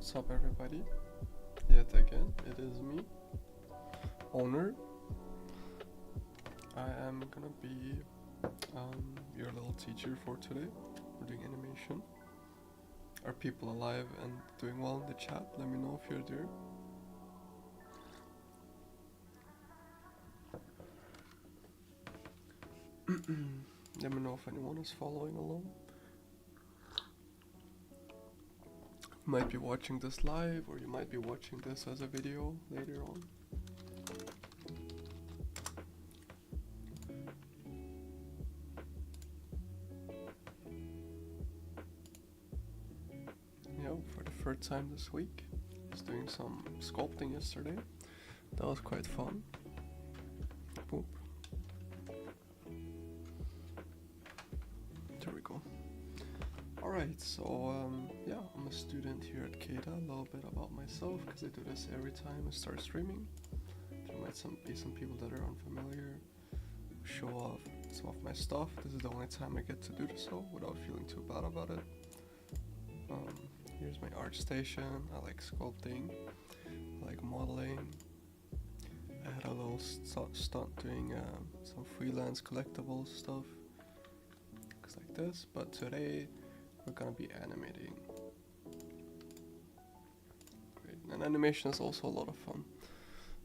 What's up, everybody? Yet again, it is me, Owner. I am gonna be your little teacher for today. We're doing animation. Are people alive and doing well in the chat? Let me know if you're there. Let me know if anyone is following along. You might be watching this live, or you might be watching this as a video later on. Yeah, for the third time this week. I was doing some sculpting yesterday. That was quite fun. Boop. There we go. Alright, so yeah, I'm a student here at CADA. A little bit about myself, because I do this every time I start streaming. There might be some people that are unfamiliar, show off some of my stuff. This is the only time I get to do this so without feeling too bad about it. Here's my art station. I like sculpting, I like modeling. I had a little stunt doing some freelance collectible stuff, looks like this, but today we're gonna be animating. Great. And animation is also a lot of fun.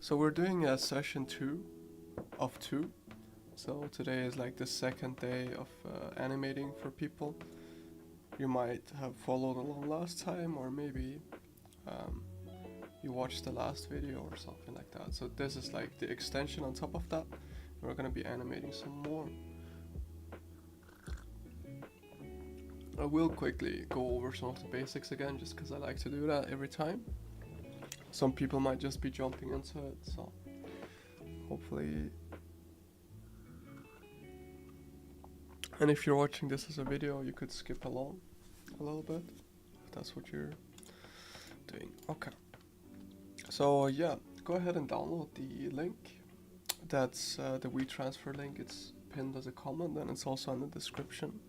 So we're doing a session 2 of 2. So today is like the second day of animating for people. You might have followed along last time, or maybe you watched the last video or something like that. So this is like the extension on top of that. We're gonna be animating some more. I will quickly go over some of the basics again, just because I like to do that every time. Some people might just be jumping into it, so hopefully. And if you're watching this as a video, you could skip along a little bit, if that's what you're doing. Okay. So yeah, go ahead and download the link. That's the WeTransfer link. It's pinned as a comment, and it's also in the description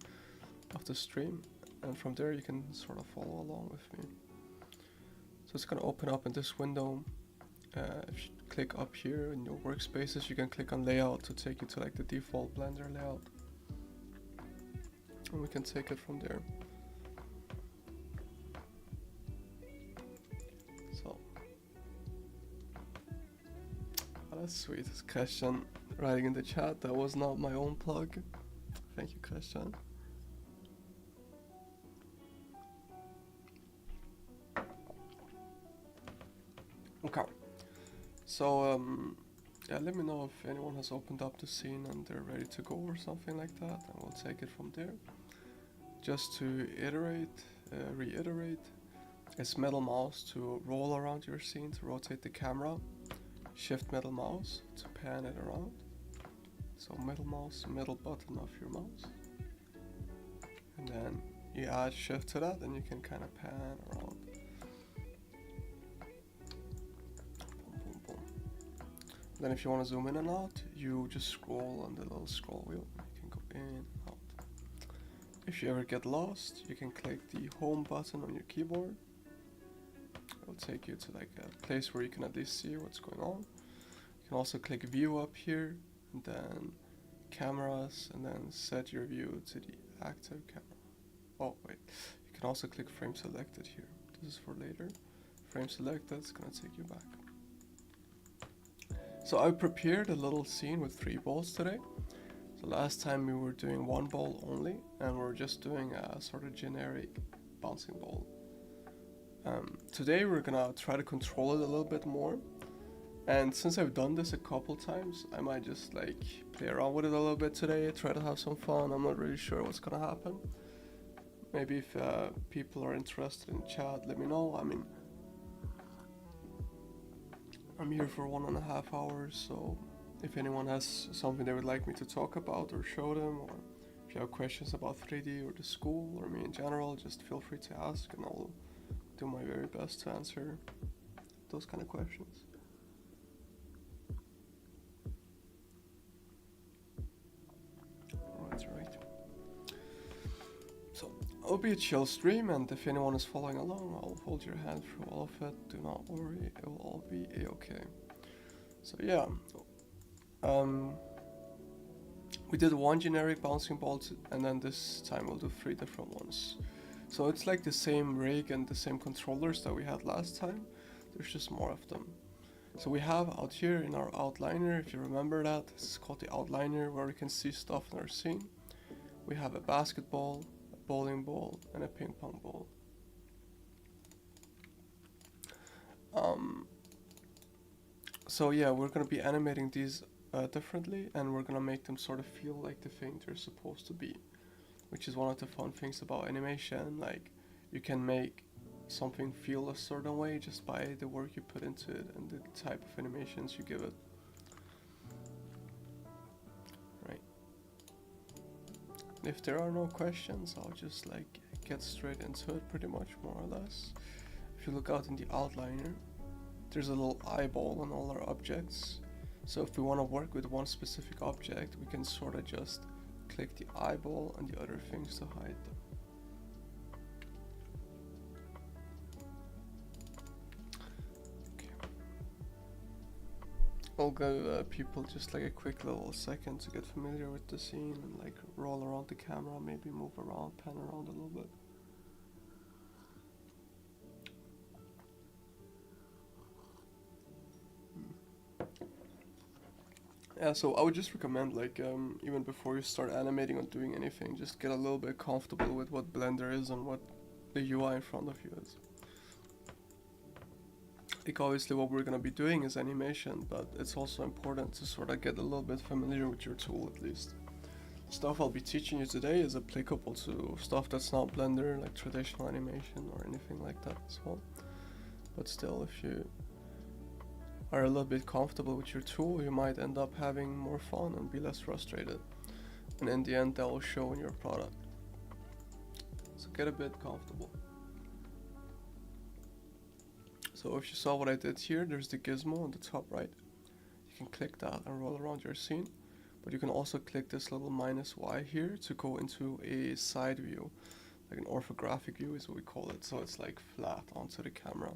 of the stream, and from there you can sort of follow along with me. So it's gonna open up in this window. If you click up here in your workspaces, you can click on layout to take you to like the default Blender layout, and we can take it from there. So that's sweet. It's Christian writing in the chat. That was not my own plug. Thank you, Christian. Okay, so yeah, let me know if anyone has opened up the scene and they're ready to go or something like that, and we'll take it from there. Just to reiterate, it's middle mouse to roll around your scene, to rotate the camera, shift middle mouse to pan it around. So middle mouse, middle button of your mouse, and then you add shift to that, and you can kind of pan around. Then if you want to zoom in and out, you just scroll on the little scroll wheel. You can go in and out. If you ever get lost, you can click the home button on your keyboard. It'll take you to like a place where you can at least see what's going on. You can also click view up here, and then cameras, and then set your view to the active camera. Oh wait, you can also click frame selected here. This is for later. Frame selected is gonna take you back. So I prepared a little scene with 3 balls today. So last time we were doing 1 ball only, and we're just doing a sort of generic bouncing ball. Today we're gonna try to control it a little bit more. And since I've done this a couple times, I might just like play around with it a little bit today, try to have some fun. I'm not really sure what's gonna happen. Maybe if people are interested in chat, let me know. I mean, I'm here for 1.5 hours, so if anyone has something they would like me to talk about or show them, or if you have questions about 3D or the school or me in general, just feel free to ask, and I'll do my very best to answer those kind of questions. Right. So It'll be a chill stream, and if anyone is following along, I'll hold your hand through all of it. Do not worry, it will all be a-okay. So yeah, we did one generic bouncing ball, and then this time we'll do 3 different ones. So it's like the same rig and the same controllers that we had last time, there's just more of them. So we have out here in our outliner, if you remember that, this is called the outliner, where we can see stuff in our scene. We have a basketball, a bowling ball, and a ping pong ball. So yeah, we're gonna be animating these differently, and we're gonna make them sort of feel like the thing they're supposed to be, which is one of the fun things about animation. Like, you can make something feel a certain way just by the work you put into it and the type of animations you give it. Right. If there are no questions, I'll just like get straight into it pretty much, more or less. If you look out in the outliner, there's a little eyeball on all our objects. So if we want to work with one specific object, we can sort of just click the eyeball and the other things to hide them. I'll give people just like a quick little second to get familiar with the scene and like roll around the camera, maybe move around, pan around a little bit. Yeah, so I would just recommend, like, even before you start animating or doing anything, just get a little bit comfortable with what Blender is and what the UI in front of you is. Like, obviously what we're gonna be doing is animation, but it's also important to sort of get a little bit familiar with your tool at least. Stuff I'll be teaching you today is applicable to stuff that's not Blender, like traditional animation or anything like that as well. But still, if you are a little bit comfortable with your tool, you might end up having more fun and be less frustrated. And in the end, that will show in your product. So get a bit comfortable. So if you saw what I did here, there's the gizmo on the top right. You can click that and roll around your scene. But you can also click this little -Y here to go into a side view. Like an orthographic view is what we call it. So it's like flat onto the camera.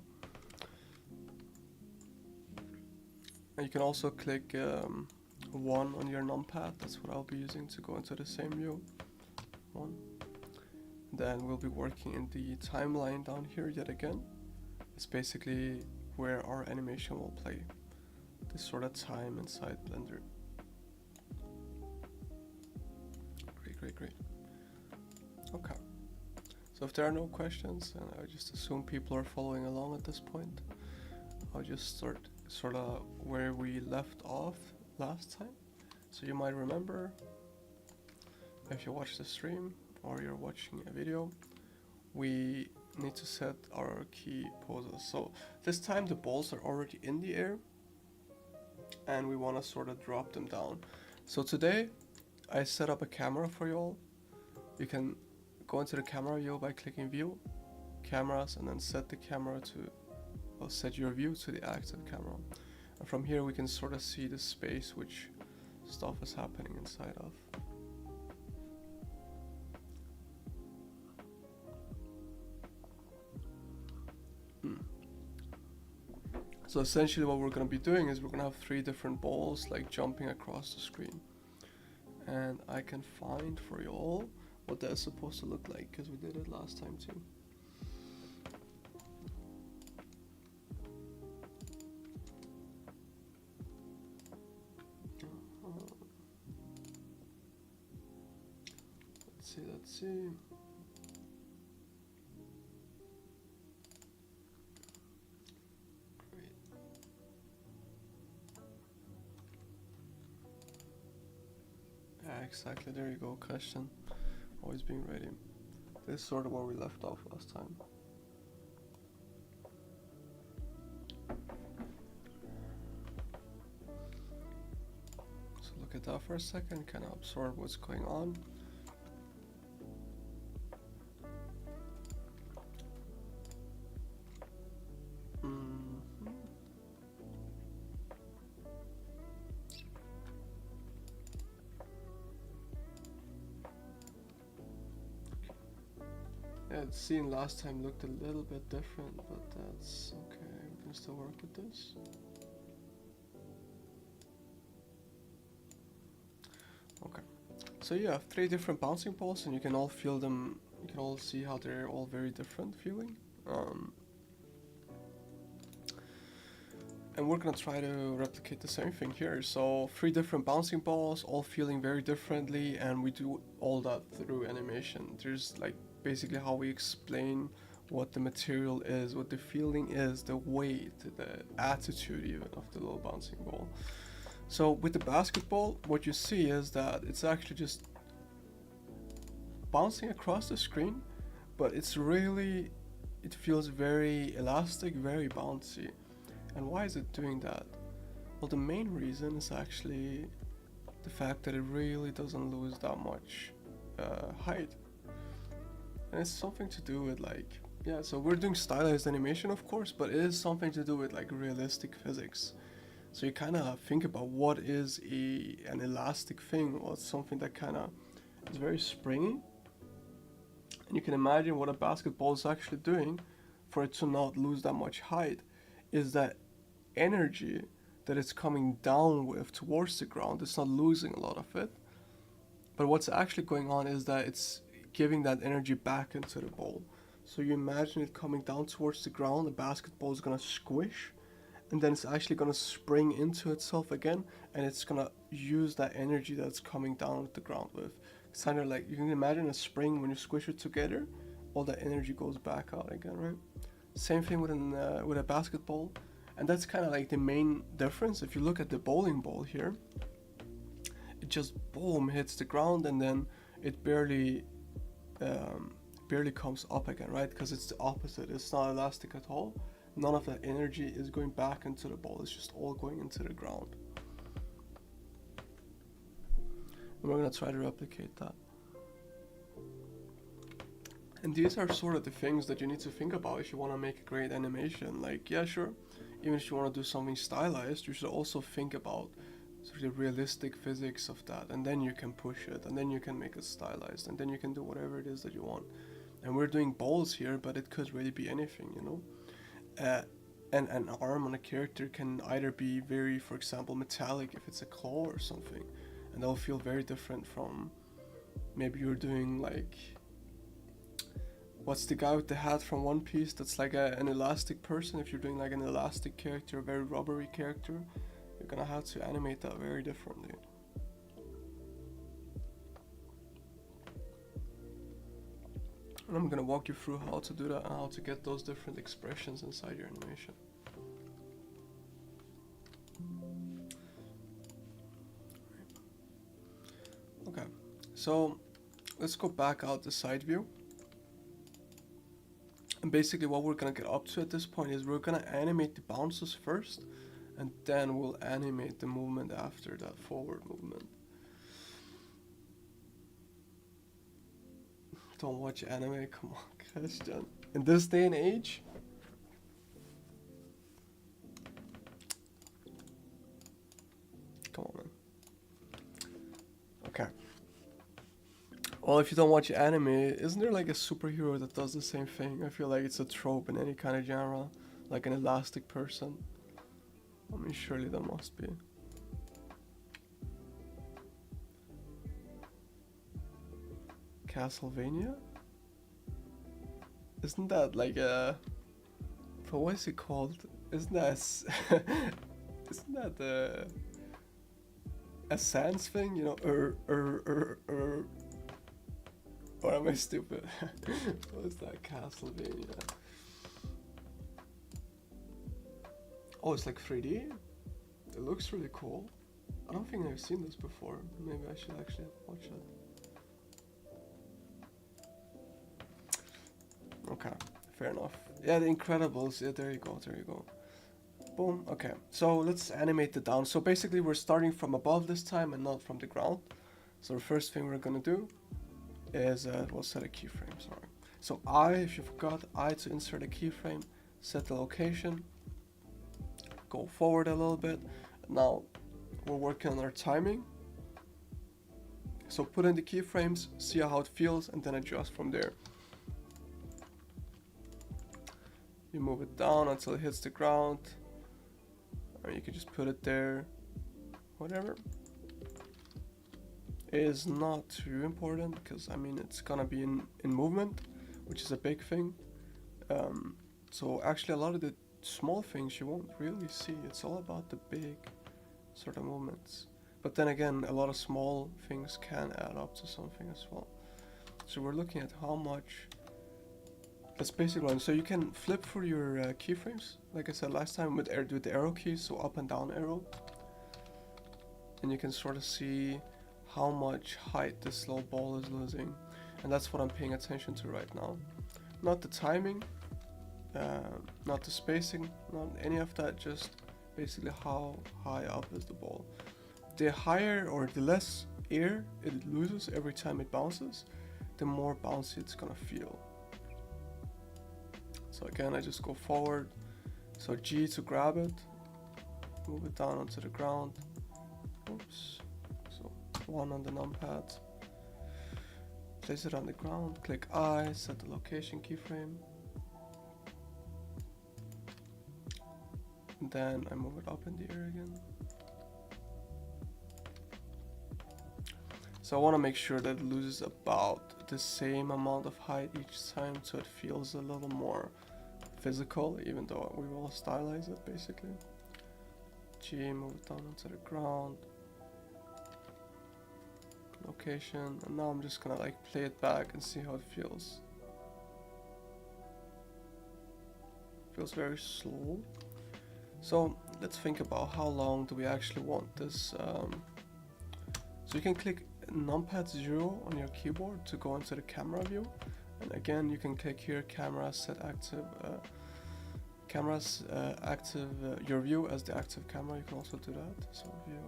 And you can also click 1 on your numpad. That's what I'll be using to go into the same view. 1. Then we'll be working in the timeline down here yet again. It's basically where our animation will play. This sort of time inside Blender. Great. Okay. So if there are no questions, and I just assume people are following along at this point, I'll just start sort of where we left off last time. So you might remember, if you watch the stream or you're watching a video, we need to set our key poses. So this time the balls are already in the air and we want to sort of drop them down. So today I set up a camera for you all. You can go into the camera view by clicking view, cameras, and then set the camera to, well, set your view to the active camera. And from here we can sort of see the space which stuff is happening inside of. So essentially what we're going to be doing is we're going to have 3 different balls like jumping across the screen. And I can find for you all what that's supposed to look like, because we did it last time too. Let's see. Yeah, exactly, there you go, question. Always being ready. This is sort of where we left off last time. So look at that for a second, kind of absorb what's going on. had seen last time looked a little bit different, but that's okay. We can still work with this. Okay, so you have 3 different bouncing balls, and you can all feel them. You can all see how they're all very different feeling. And we're gonna try to replicate the same thing here. So 3 different bouncing balls, all feeling very differently, and we do all that through animation. There's like basically how we explain what the material is, what the feeling is, the weight, the attitude even of the little bouncing ball. So with the basketball, what you see is that it's actually just bouncing across the screen, but it's really, it feels very elastic, very bouncy. And why is it doing that? Well, the main reason is actually the fact that it really doesn't lose that much height. And it's something to do with like, yeah, so we're doing stylized animation of course, but it is something to do with like realistic physics. So you kind of think about what is an elastic thing, or something that kind of is very springy. And you can imagine what a basketball is actually doing for it to not lose that much height is that energy that it's coming down with towards the ground. It's not losing a lot of it, but what's actually going on is that it's giving that energy back into the ball. So you imagine it coming down towards the ground, the basketball is gonna squish, and then it's actually gonna spring into itself again, and it's gonna use that energy that's coming down at the ground with. It's kind of like, you can imagine a spring. When you squish it together, all that energy goes back out again, right? Same thing with a basketball, and that's kind of like the main difference. If you look at the bowling ball here, it just boom hits the ground, and then it barely comes up again, right? Because it's the opposite. It's not elastic at all. None of that energy is going back into the ball. It's just all going into the ground. And we're gonna try to replicate that. And these are sort of the things that you need to think about if you want to make a great animation. Like, yeah, sure, even if you want to do something stylized, you should also think about sort of the realistic physics of that, and then you can push it, and then you can make it stylized, and then you can do whatever it is that you want. And we're doing balls here, but it could really be anything, you know? And an arm on a character can either be very, for example, metallic if it's a claw or something, and that'll feel very different from maybe you're doing like, what's the guy with the hat from One Piece that's like an elastic person? If you're doing like an elastic character, a very rubbery character, you're gonna have to animate that very differently. And I'm gonna walk you through how to do that and how to get those different expressions inside your animation. Okay, so let's go back out the side view. And basically what we're gonna get up to at this point is we're gonna animate the bounces first, and then we'll animate the movement after that forward movement. Don't watch anime, come on, Christian. In this day and age? Come on, man. Okay. Well, if you don't watch anime, isn't there like a superhero that does the same thing? I feel like it's a trope in any kind of genre, like an elastic person. I mean, surely there must be. Castlevania? Isn't that like a... But what is it called? Isn't that isn't that a sans thing? You know, or am I stupid? What is that? Castlevania. Oh, it's like 3D? It looks really cool. I don't think I've seen this before. Maybe I should actually watch it. Okay, fair enough. Yeah, The Incredibles. Yeah, there you go, there you go. Boom. Okay, so let's animate it down. So basically we're starting from above this time and not from the ground. So the first thing we're gonna do is we'll set a keyframe, sorry. So if you forgot, to insert a keyframe, set the location, go forward a little bit. Now we're working on our timing. So put in the keyframes, see how it feels, and then adjust from there. You move it down until it hits the ground. Or you can just put it there, whatever. It is not too important because I mean it's gonna be in movement, which is a big thing. So actually a lot of the small things you won't really see. It's all about the big sort of movements. But then again, a lot of small things can add up to something as well. So we're looking at how much. That's basically one. So you can flip through your keyframes, like I said last time, with the arrow keys, so up and down arrow. And you can sort of see how much height this little ball is losing. And that's what I'm paying attention to right now. Not the timing, not the spacing, not any of that, just basically how high up is the ball. The higher or the less air it loses every time it bounces, the more bouncy it's gonna feel. So again, I just go forward. So G to grab it, move it down onto the ground. Oops. So 1 on the numpad. Place it on the ground, click I, set the location keyframe. And then I move it up in the air again. So I want to make sure that it loses about the same amount of height each time, so it feels a little more physical, even though we will stylize it basically. G, move it down onto the ground. Location, and now I'm just gonna like play it back and see how it feels. Feels very slow. So let's think about how long do we actually want this. So you can click numpad 0 on your keyboard to go into the camera view, and again you can click here camera set active, your view as the active camera. You can also do that. So view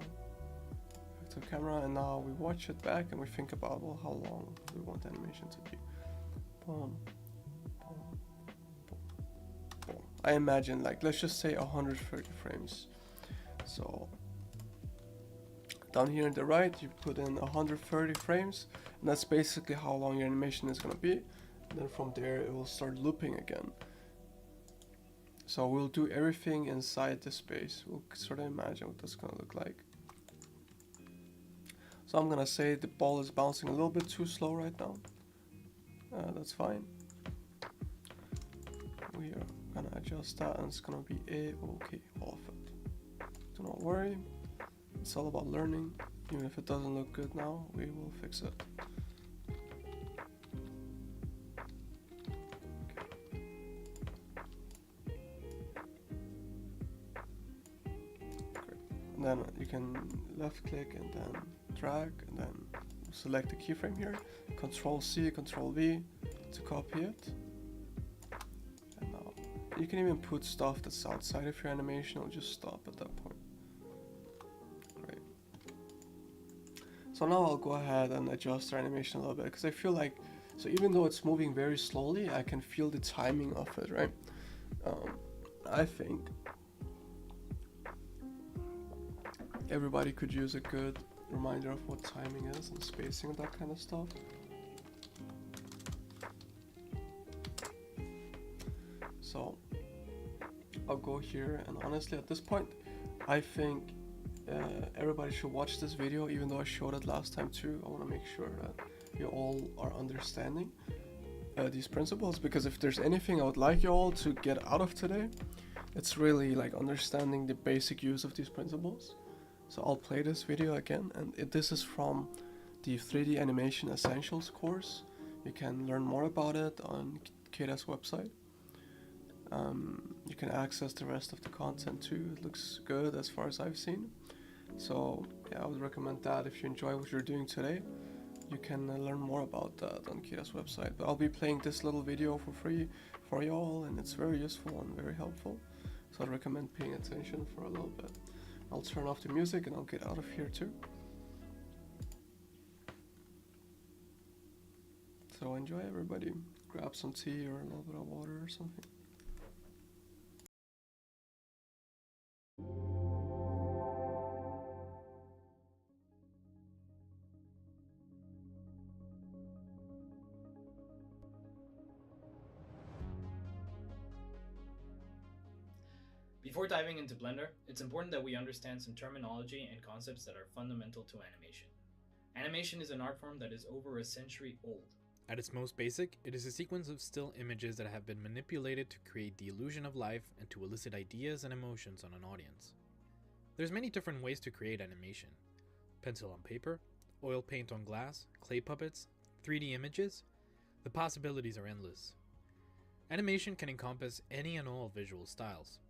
active camera, and now we watch it back and we think about, well, how long do we want the animation to be. Boom, boom, boom, boom. I imagine, like, let's just say 130 frames. So down here on the right you put in 130 frames, and that's basically how long your animation is going to be. And then from there it will start looping again. So we'll do everything inside the space. We'll sort of imagine what that's going to look like. So I'm going to say the ball is bouncing a little bit too slow right now. That's fine. We are going to adjust that, and it's going to be A-OK off it. Do not worry. It's all about learning. Even if it doesn't look good now, we will fix it. And then you can left click and then drag and then select the keyframe here. Control C, Control V to copy it. And now you can even put stuff that's outside of your animation. It'll just stop at that point. Great. So now I'll go ahead and adjust our animation a little bit, because I feel like, so even though it's moving very slowly, I can feel the timing of it, right? I think everybody could use a good reminder of what timing is and spacing and that kind of stuff. So I'll go here, and honestly at this point I think everybody should watch this video, even though I showed it last time too. I want to make sure that you all are understanding these principles, because if there's anything I would like you all to get out of today, it's really like understanding the basic use of these principles. So I'll play this video again, and this is from the 3D Animation Essentials course. You can learn more about it on CADA's website. You can access the rest of the content too. It looks good as far as I've seen. So yeah, I would recommend that. If you enjoy what you're doing today, you can learn more about that on CADA's website. But I'll be playing this little video for free for you all, and it's very useful and very helpful. So I'd recommend paying attention for a little bit. I'll turn off the music and I'll get out of here too. So enjoy, everybody. Grab some tea or a little bit of water or something. Before diving into Blender, it's important that we understand some terminology and concepts that are fundamental to animation. Animation is an art form that is over a century old. At its most basic, it is a sequence of still images that have been manipulated to create the illusion of life and to elicit ideas and emotions on an audience. There's many different ways to create animation. Pencil on paper, oil paint on glass, clay puppets, 3D images. The possibilities are endless. Animation can encompass any and all visual styles.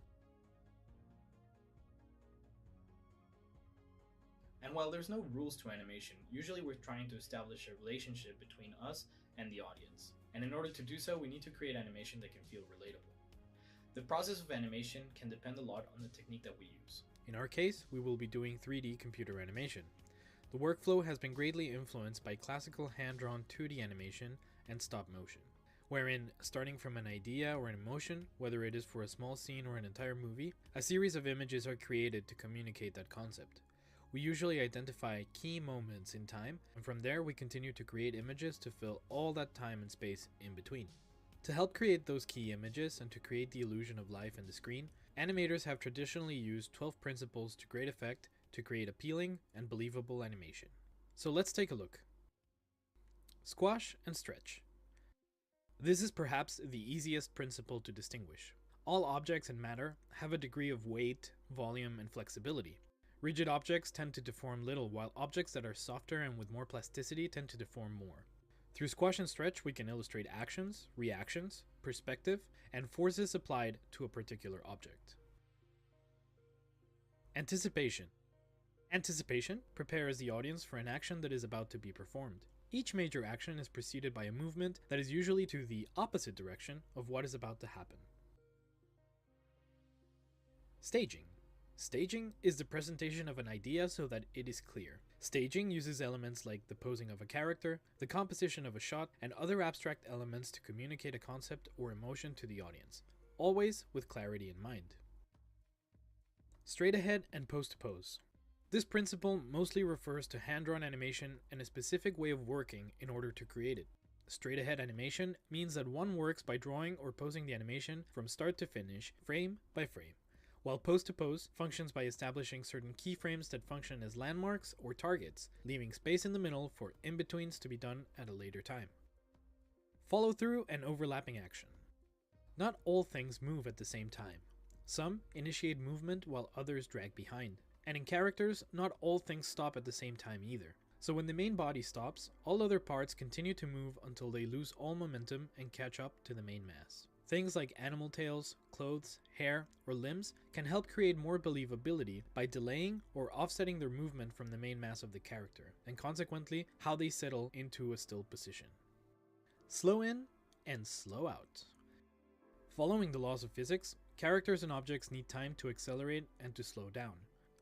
And while there's no rules to animation, usually we're trying to establish a relationship between us and the audience. And in order to do so, we need to create animation that can feel relatable. The process of animation can depend a lot on the technique that we use. In our case, we will be doing 3D computer animation. The workflow has been greatly influenced by classical hand-drawn 2D animation and stop motion, wherein, starting from an idea or an emotion, whether it is for a small scene or an entire movie, a series of images are created to communicate that concept. We usually identify key moments in time, and from there we continue to create images to fill all that time and space in between. To help create those key images and to create the illusion of life in the screen, animators have traditionally used 12 principles to great effect to create appealing and believable animation. So let's take a look. Squash and stretch. This is perhaps the easiest principle to distinguish. All objects and matter have a degree of weight, volume, and flexibility. Rigid objects tend to deform little, while objects that are softer and with more plasticity tend to deform more. Through squash and stretch, we can illustrate actions, reactions, perspective, and forces applied to a particular object. Anticipation. Anticipation prepares the audience for an action that is about to be performed. Each major action is preceded by a movement that is usually to the opposite direction of what is about to happen. Staging. Staging is the presentation of an idea so that it is clear. Staging uses elements like the posing of a character, the composition of a shot, and other abstract elements to communicate a concept or emotion to the audience, always with clarity in mind. Straight ahead and pose to pose. This principle mostly refers to hand-drawn animation and a specific way of working in order to create it. Straight ahead animation means that one works by drawing or posing the animation from start to finish, frame by frame, while pose to pose functions by establishing certain keyframes that function as landmarks or targets, leaving space in the middle for in-betweens to be done at a later time. Follow through and overlapping action. Not all things move at the same time. Some initiate movement while others drag behind. And in characters, not all things stop at the same time either. So when the main body stops, all other parts continue to move until they lose all momentum and catch up to the main mass. Things like animal tails, clothes, hair, or limbs can help create more believability by delaying or offsetting their movement from the main mass of the character, and consequently how they settle into a still position. Slow in and slow out. Following the laws of physics, characters and objects need time to accelerate and to slow down.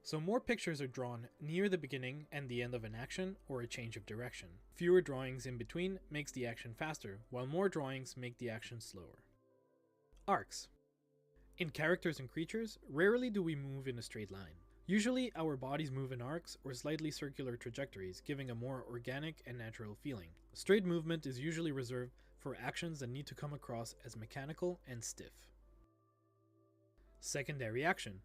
So more pictures are drawn near the beginning and the end of an action or a change of direction. Fewer drawings in between makes the action faster, while more drawings make the action slower. Arcs. In characters and creatures, rarely do we move in a straight line. Usually, our bodies move in arcs or slightly circular trajectories, giving a more organic and natural feeling. Straight movement is usually reserved for actions that need to come across as mechanical and stiff. Secondary action.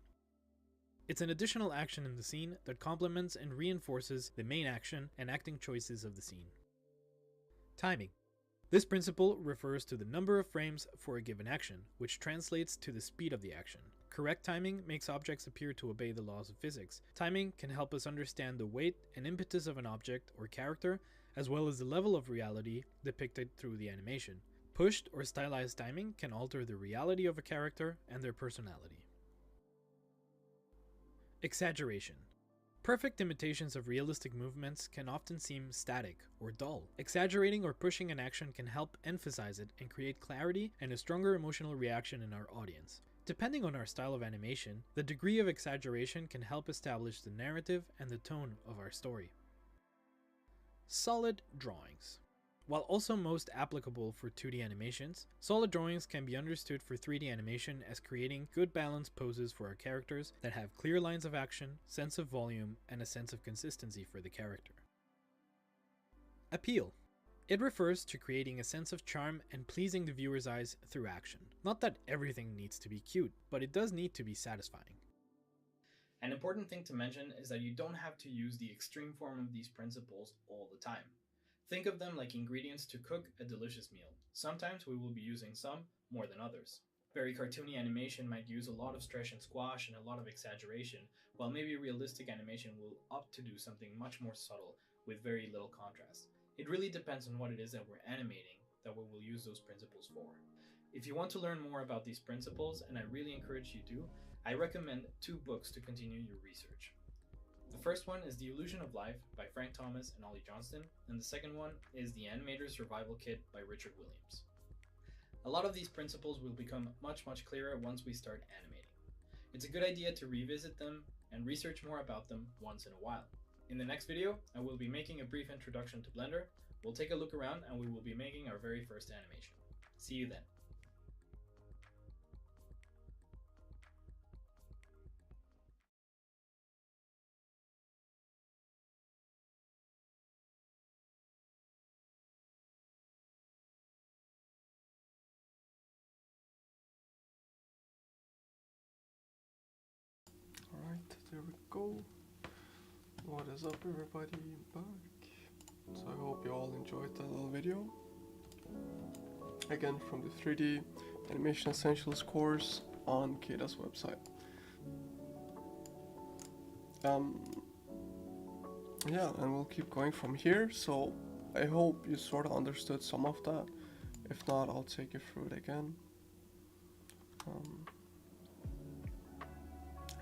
It's an additional action in the scene that complements and reinforces the main action and acting choices of the scene. Timing. This principle refers to the number of frames for a given action, which translates to the speed of the action. Correct timing makes objects appear to obey the laws of physics. Timing can help us understand the weight and impetus of an object or character, as well as the level of reality depicted through the animation. Pushed or stylized timing can alter the reality of a character and their personality. Exaggeration. Perfect imitations of realistic movements can often seem static or dull. Exaggerating or pushing an action can help emphasize it and create clarity and a stronger emotional reaction in our audience. Depending on our style of animation, the degree of exaggeration can help establish the narrative and the tone of our story. Solid drawings. While also most applicable for 2D animations, solid drawings can be understood for 3D animation as creating good balanced poses for our characters that have clear lines of action, sense of volume, and a sense of consistency for the character. Appeal. It refers to creating a sense of charm and pleasing the viewer's eyes through action. Not that everything needs to be cute, but it does need to be satisfying. An important thing to mention is that you don't have to use the extreme form of these principles all the time. Think of them like ingredients to cook a delicious meal. Sometimes we will be using some more than others. Very cartoony animation might use a lot of stretch and squash and a lot of exaggeration, while maybe realistic animation will opt to do something much more subtle with very little contrast. It really depends on what it is that we're animating that we will use those principles for. If you want to learn more about these principles, and I really encourage you to, I recommend 2 books to continue your research. The first one is The Illusion of Life by Frank Thomas and Ollie Johnston, and the second one is The Animator Survival Kit by Richard Williams. A lot of these principles will become much clearer once we start animating. It's a good idea to revisit them and research more about them once in a while. In the next video, I will be making a brief introduction to Blender, we'll take a look around, and we will be making our very first animation. See you then. Alright, there we go. What is up, everybody? Back. So I hope you all enjoyed that little video. Again, from the 3D Animation Essentials course on CADA's website. Yeah, and we'll keep going from here. So I hope you sort of understood some of that. If not, I'll take you through it again.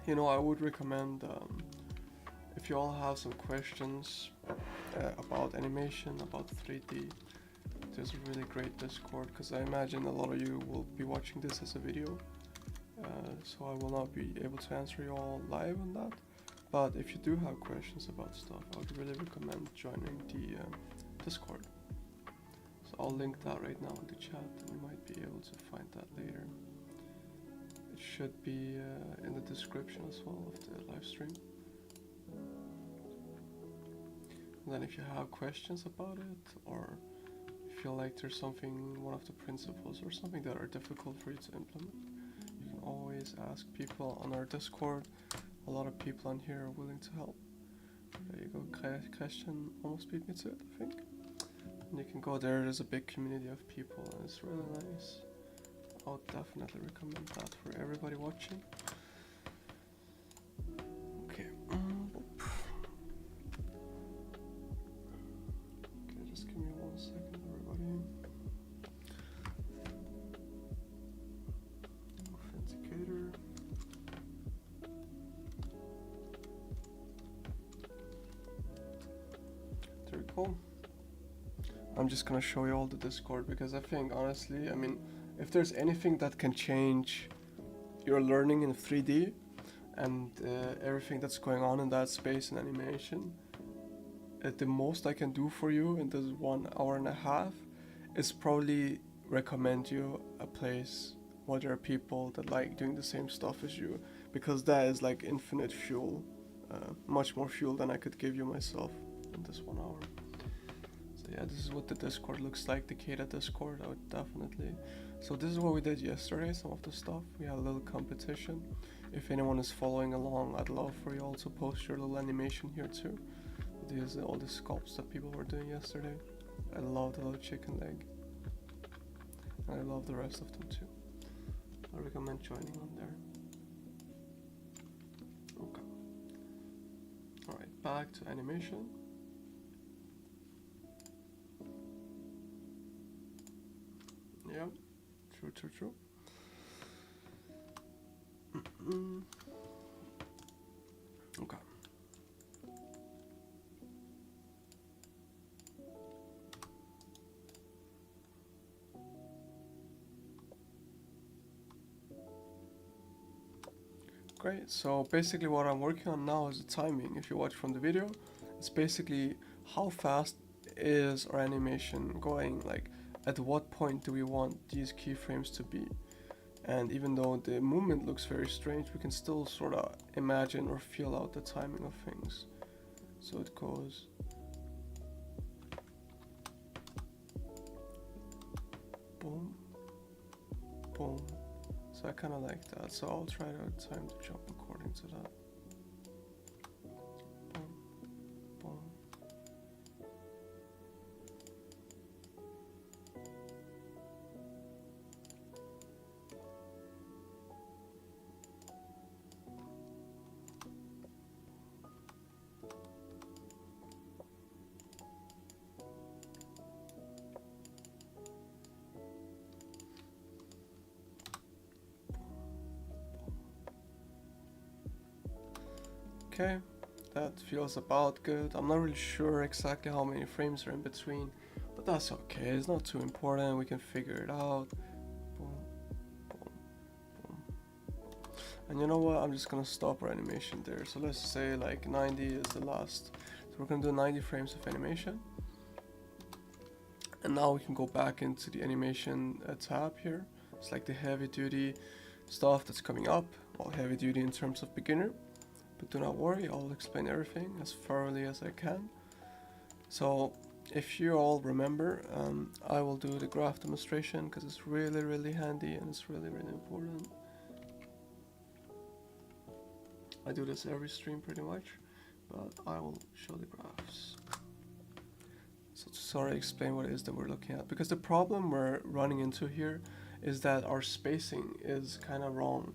You know, I would recommend, if you all have some questions about animation, about 3D, there's a really great Discord, because I imagine a lot of you will be watching this as a video, so I will not be able to answer you all live on that. But if you do have questions about stuff, I would really recommend joining the Discord. So I'll link that right now in the chat, and you might be able to find that later. It should be in the description as well of the live stream. And then if you have questions about it, or feel like there's something, one of the principles or something that are difficult for you to implement, you can always ask people on our Discord. A lot of people on here are willing to help. There you go, Christian almost beat me to it, I think. And you can go there, there's a big community of people, and it's really nice. I'll definitely recommend that for everybody watching. Okay. Okay, just give me 1 second, everybody. Authenticator. There we go. I'm just gonna show you all the Discord, because I think, honestly, I mean, if there's anything that can change your learning in 3D and everything that's going on in that space in animation, the most I can do for you in this 1 hour and a half is probably recommend you a place where there are people that like doing the same stuff as you, because that is like infinite fuel, much more fuel than I could give you myself in this 1 hour. So yeah, this is what the Discord looks like, the CADA Discord. I would definitely. So this is what we did yesterday, some of the stuff. We had a little competition. If anyone is following along, I'd love for you all to post your little animation here too. These all the sculpts that people were doing yesterday. I love the little chicken leg. And I love the rest of them too. I recommend joining on there. Okay. Alright, back to animation. Yeah. True. Okay. Great, so basically what I'm working on now is the timing. If you watch from the video, it's basically how fast is our animation going, like at what point do we want these keyframes to be. And even though the movement looks very strange, we can still sort of imagine or feel out the timing of things. So it goes boom, boom. So I kind of like that, so I'll try to time the jump according to that. Boom, boom. Okay, that feels about good. I'm not really sure exactly how many frames are in between, but that's okay. It's not too important. We can figure it out. Boom, boom, boom. And you know what? I'm just gonna stop our animation there. So let's say like 90 is the last. So we're gonna do 90 frames of animation. And now we can go back into the animation tab here. It's like the heavy duty stuff that's coming up. Well, heavy duty in terms of beginner. But do not worry, I'll explain everything as thoroughly as I can. So if you all remember, I will do the graph demonstration because it's really handy and it's really important. I do this every stream pretty much, but I will show the graphs. So to sort of explain what it is that we're looking at, because the problem we're running into here is that our spacing is kind of wrong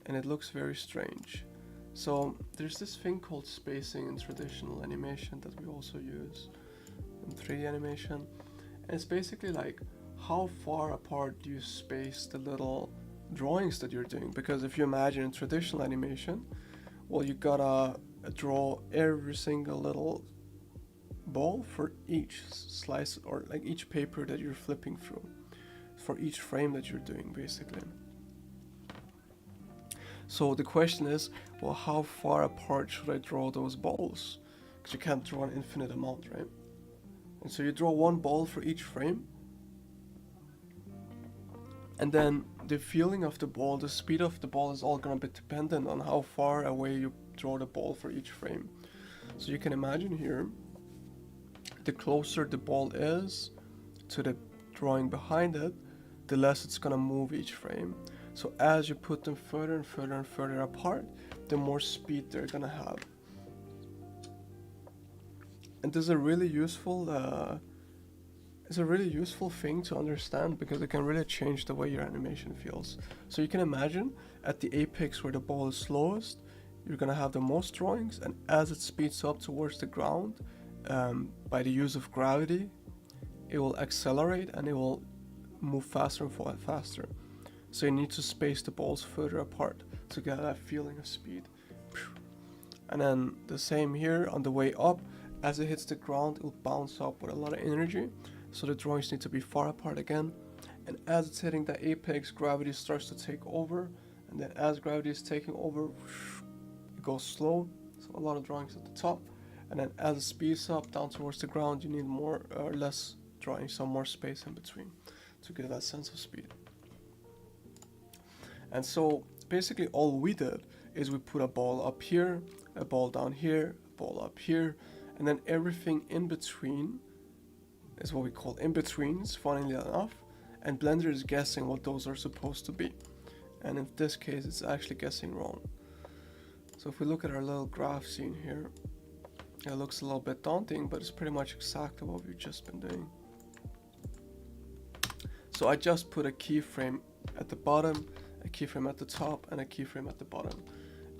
and it looks very strange. So there's this thing called spacing in traditional animation that we also use in 3D animation, and it's basically like how far apart do you space the little drawings that you're doing. Because if you imagine in traditional animation, well, you gotta draw every single little ball for each slice or like each paper that you're flipping through, for each frame that you're doing basically. So the question is, well, how far apart should I draw those balls? Because you can't draw an infinite amount, right? And so you draw one ball for each frame, and then the feeling of the ball, the speed of the ball is all gonna be dependent on how far away you draw the ball for each frame. So you can imagine here, the closer the ball is to the drawing behind it, the less it's gonna move each frame. So as you put them further and further and further apart, the more speed they're gonna have. And this is a really useful thing to understand, because it can really change the way your animation feels. So you can imagine at the apex where the ball is slowest, you're gonna have the most drawings, and as it speeds up towards the ground, by the use of gravity, it will accelerate and it will move faster and faster. So you need to space the balls further apart to get that feeling of speed. And then the same here on the way up, as it hits the ground, it will bounce up with a lot of energy. So the drawings need to be far apart again. And as it's hitting the apex, gravity starts to take over. And then as gravity is taking over, it goes slow. So a lot of drawings at the top. And then as it speeds up down towards the ground, you need more or less drawings, some more space in between to get that sense of speed. And so basically all we did is we put a ball up here, a ball down here, a ball up here, and then everything in between is what we call in-betweens, funnily enough, and Blender is guessing what those are supposed to be. And in this case, it's actually guessing wrong. So if we look at our little graph scene here, it looks a little bit daunting, but it's pretty much exactly what we've just been doing. So I just put a keyframe at the bottom, a keyframe at the top, and a keyframe at the bottom.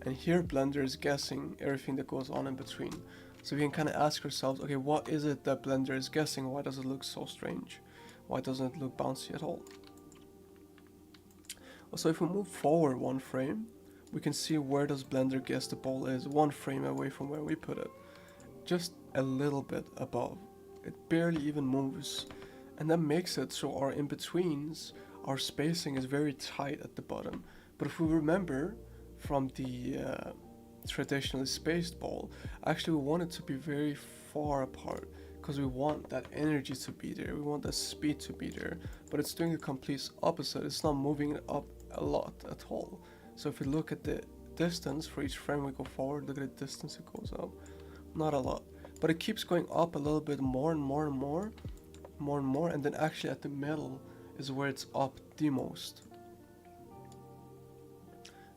And here Blender is guessing everything that goes on in between. So we can kind of ask ourselves, okay, what is it that Blender is guessing? Why does it look so strange? Why doesn't it look bouncy at all? So if we move forward one frame, we can see where does Blender guess the ball is, one frame away from where we put it. Just a little bit above. It barely even moves. And that makes it so our in-betweens, our spacing is very tight at the bottom. But if we remember from the traditionally spaced ball, actually we want it to be very far apart, because we want that energy to be there, we want that speed to be there, but it's doing the complete opposite. It's not moving it up a lot at all. So if we look at the distance for each frame we go forward, look at the distance it goes up, not a lot, but it keeps going up a little bit more and more and more, and then actually at the middle is where it's up the most.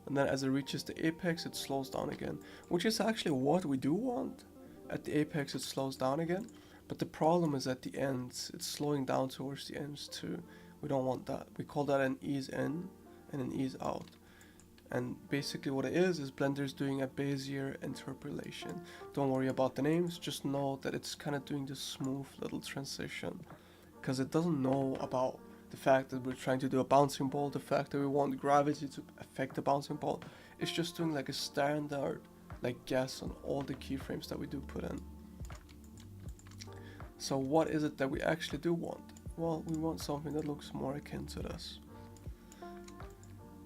And then as it reaches the apex, it slows down again, which is actually what we do want. At the apex, it slows down again, but the problem is at the ends, it's slowing down towards the ends too. We don't want that. We call that an ease in and an ease out. And basically what it is Blender's doing a Bezier interpolation. Don't worry about the names, just know that it's kind of doing this smooth little transition, because it doesn't know about the fact that we're trying to do a bouncing ball, the fact that we want gravity to affect the bouncing ball. It's just doing like a standard like guess on all the keyframes that we do put in. So what is it that we actually do want? Well, we want something that looks more akin to this.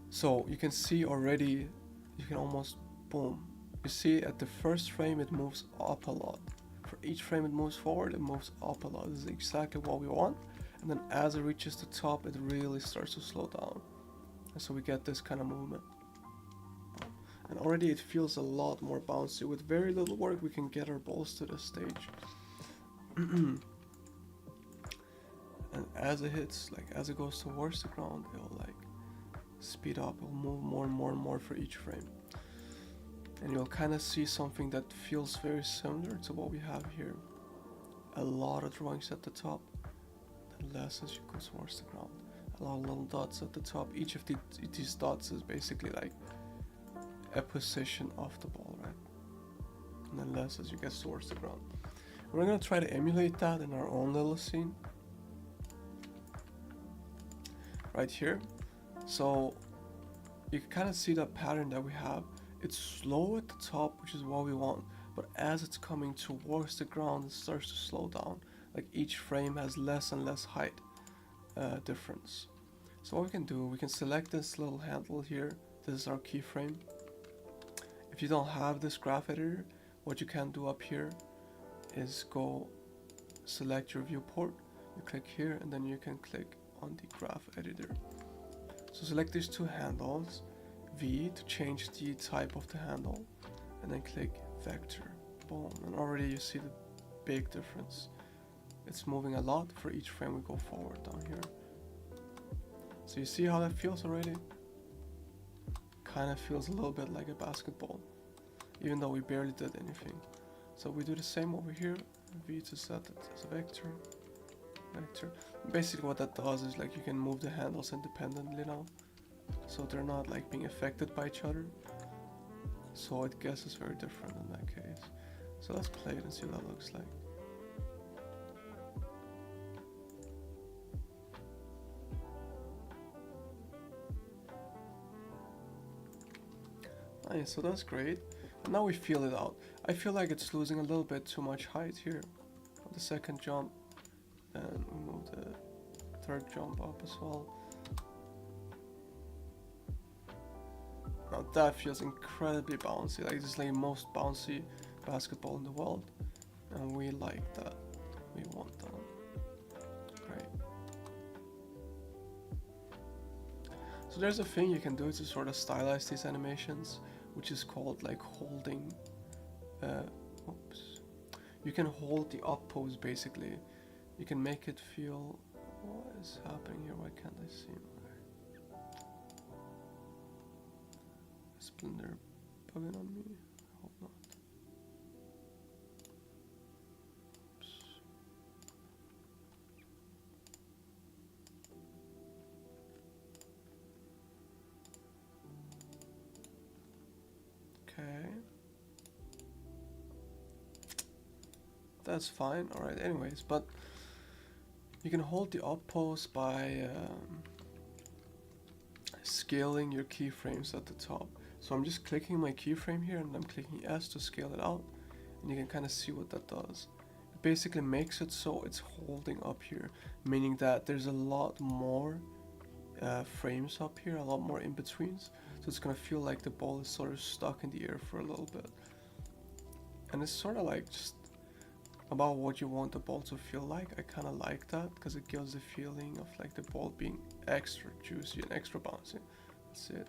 So you can see already, you can almost, boom. You see at the first frame it moves up a lot. For each frame it moves forward, it moves up a lot. This is exactly what we want. And then as it reaches the top, it really starts to slow down. And so we get this kind of movement. And already it feels a lot more bouncy. With very little work, we can get our balls to this stage. And as it hits, like as it goes towards the ground, it'll like speed up, it'll move more and more and more for each frame. And you'll kind of see something that feels very similar to what we have here. A lot of drawings at the top, then less as you go towards the ground. A lot of little dots at the top. Each of these dots is basically like a position of the ball, right? And then less as you get towards the ground. We're gonna try to emulate that in our own little scene. Right here. So you can kind of see that pattern that we have. It's slow at the top, which is what we want, but as it's coming towards the ground, it starts to slow down. Like each frame has less and less height difference. So what we can do, we can select this little handle here. This is our keyframe. If you don't have this graph editor, what you can do up here is go select your viewport. You click here, and then you can click on the graph editor. So select these two handles, V to change the type of the handle, and then click vector. Boom, and already you see the big difference. It's moving a lot for each frame we go forward down here. So you see how that feels already? Kind of feels a little bit like a basketball, even though we barely did anything. So we do the same over here, V to set it as a vector. Basically what that does is like you can move the handles independently now, so they're not like being affected by each other. So it guesses very different in that case. So let's play it and see what that looks like. Nice, so that's great. And now we feel it out. I feel like it's losing a little bit too much height here on the second jump. And we move the third jump up as well. Now that feels incredibly bouncy, like this is like the most bouncy basketball in the world. And we like that. We want that. Great. So there's a thing you can do to sort of stylize these animations, which is called like holding. You can hold the up pose basically. You can make it feel, what is happening here? Why can't I see my Blender bugging on me? I hope not. Oops. Okay. That's fine. Alright, anyways, but you can hold the up pose by scaling your keyframes at the top. So I'm just clicking my keyframe here and I'm clicking S to scale it out, and you can kind of see what that does. It basically makes it so it's holding up here, meaning that there's a lot more frames up here, a lot more in-betweens, so it's gonna feel like the ball is sort of stuck in the air for a little bit. And it's sort of like just about what you want the ball to feel like. I kind of like that because it gives the feeling of like the ball being extra juicy and extra bouncy. That's it.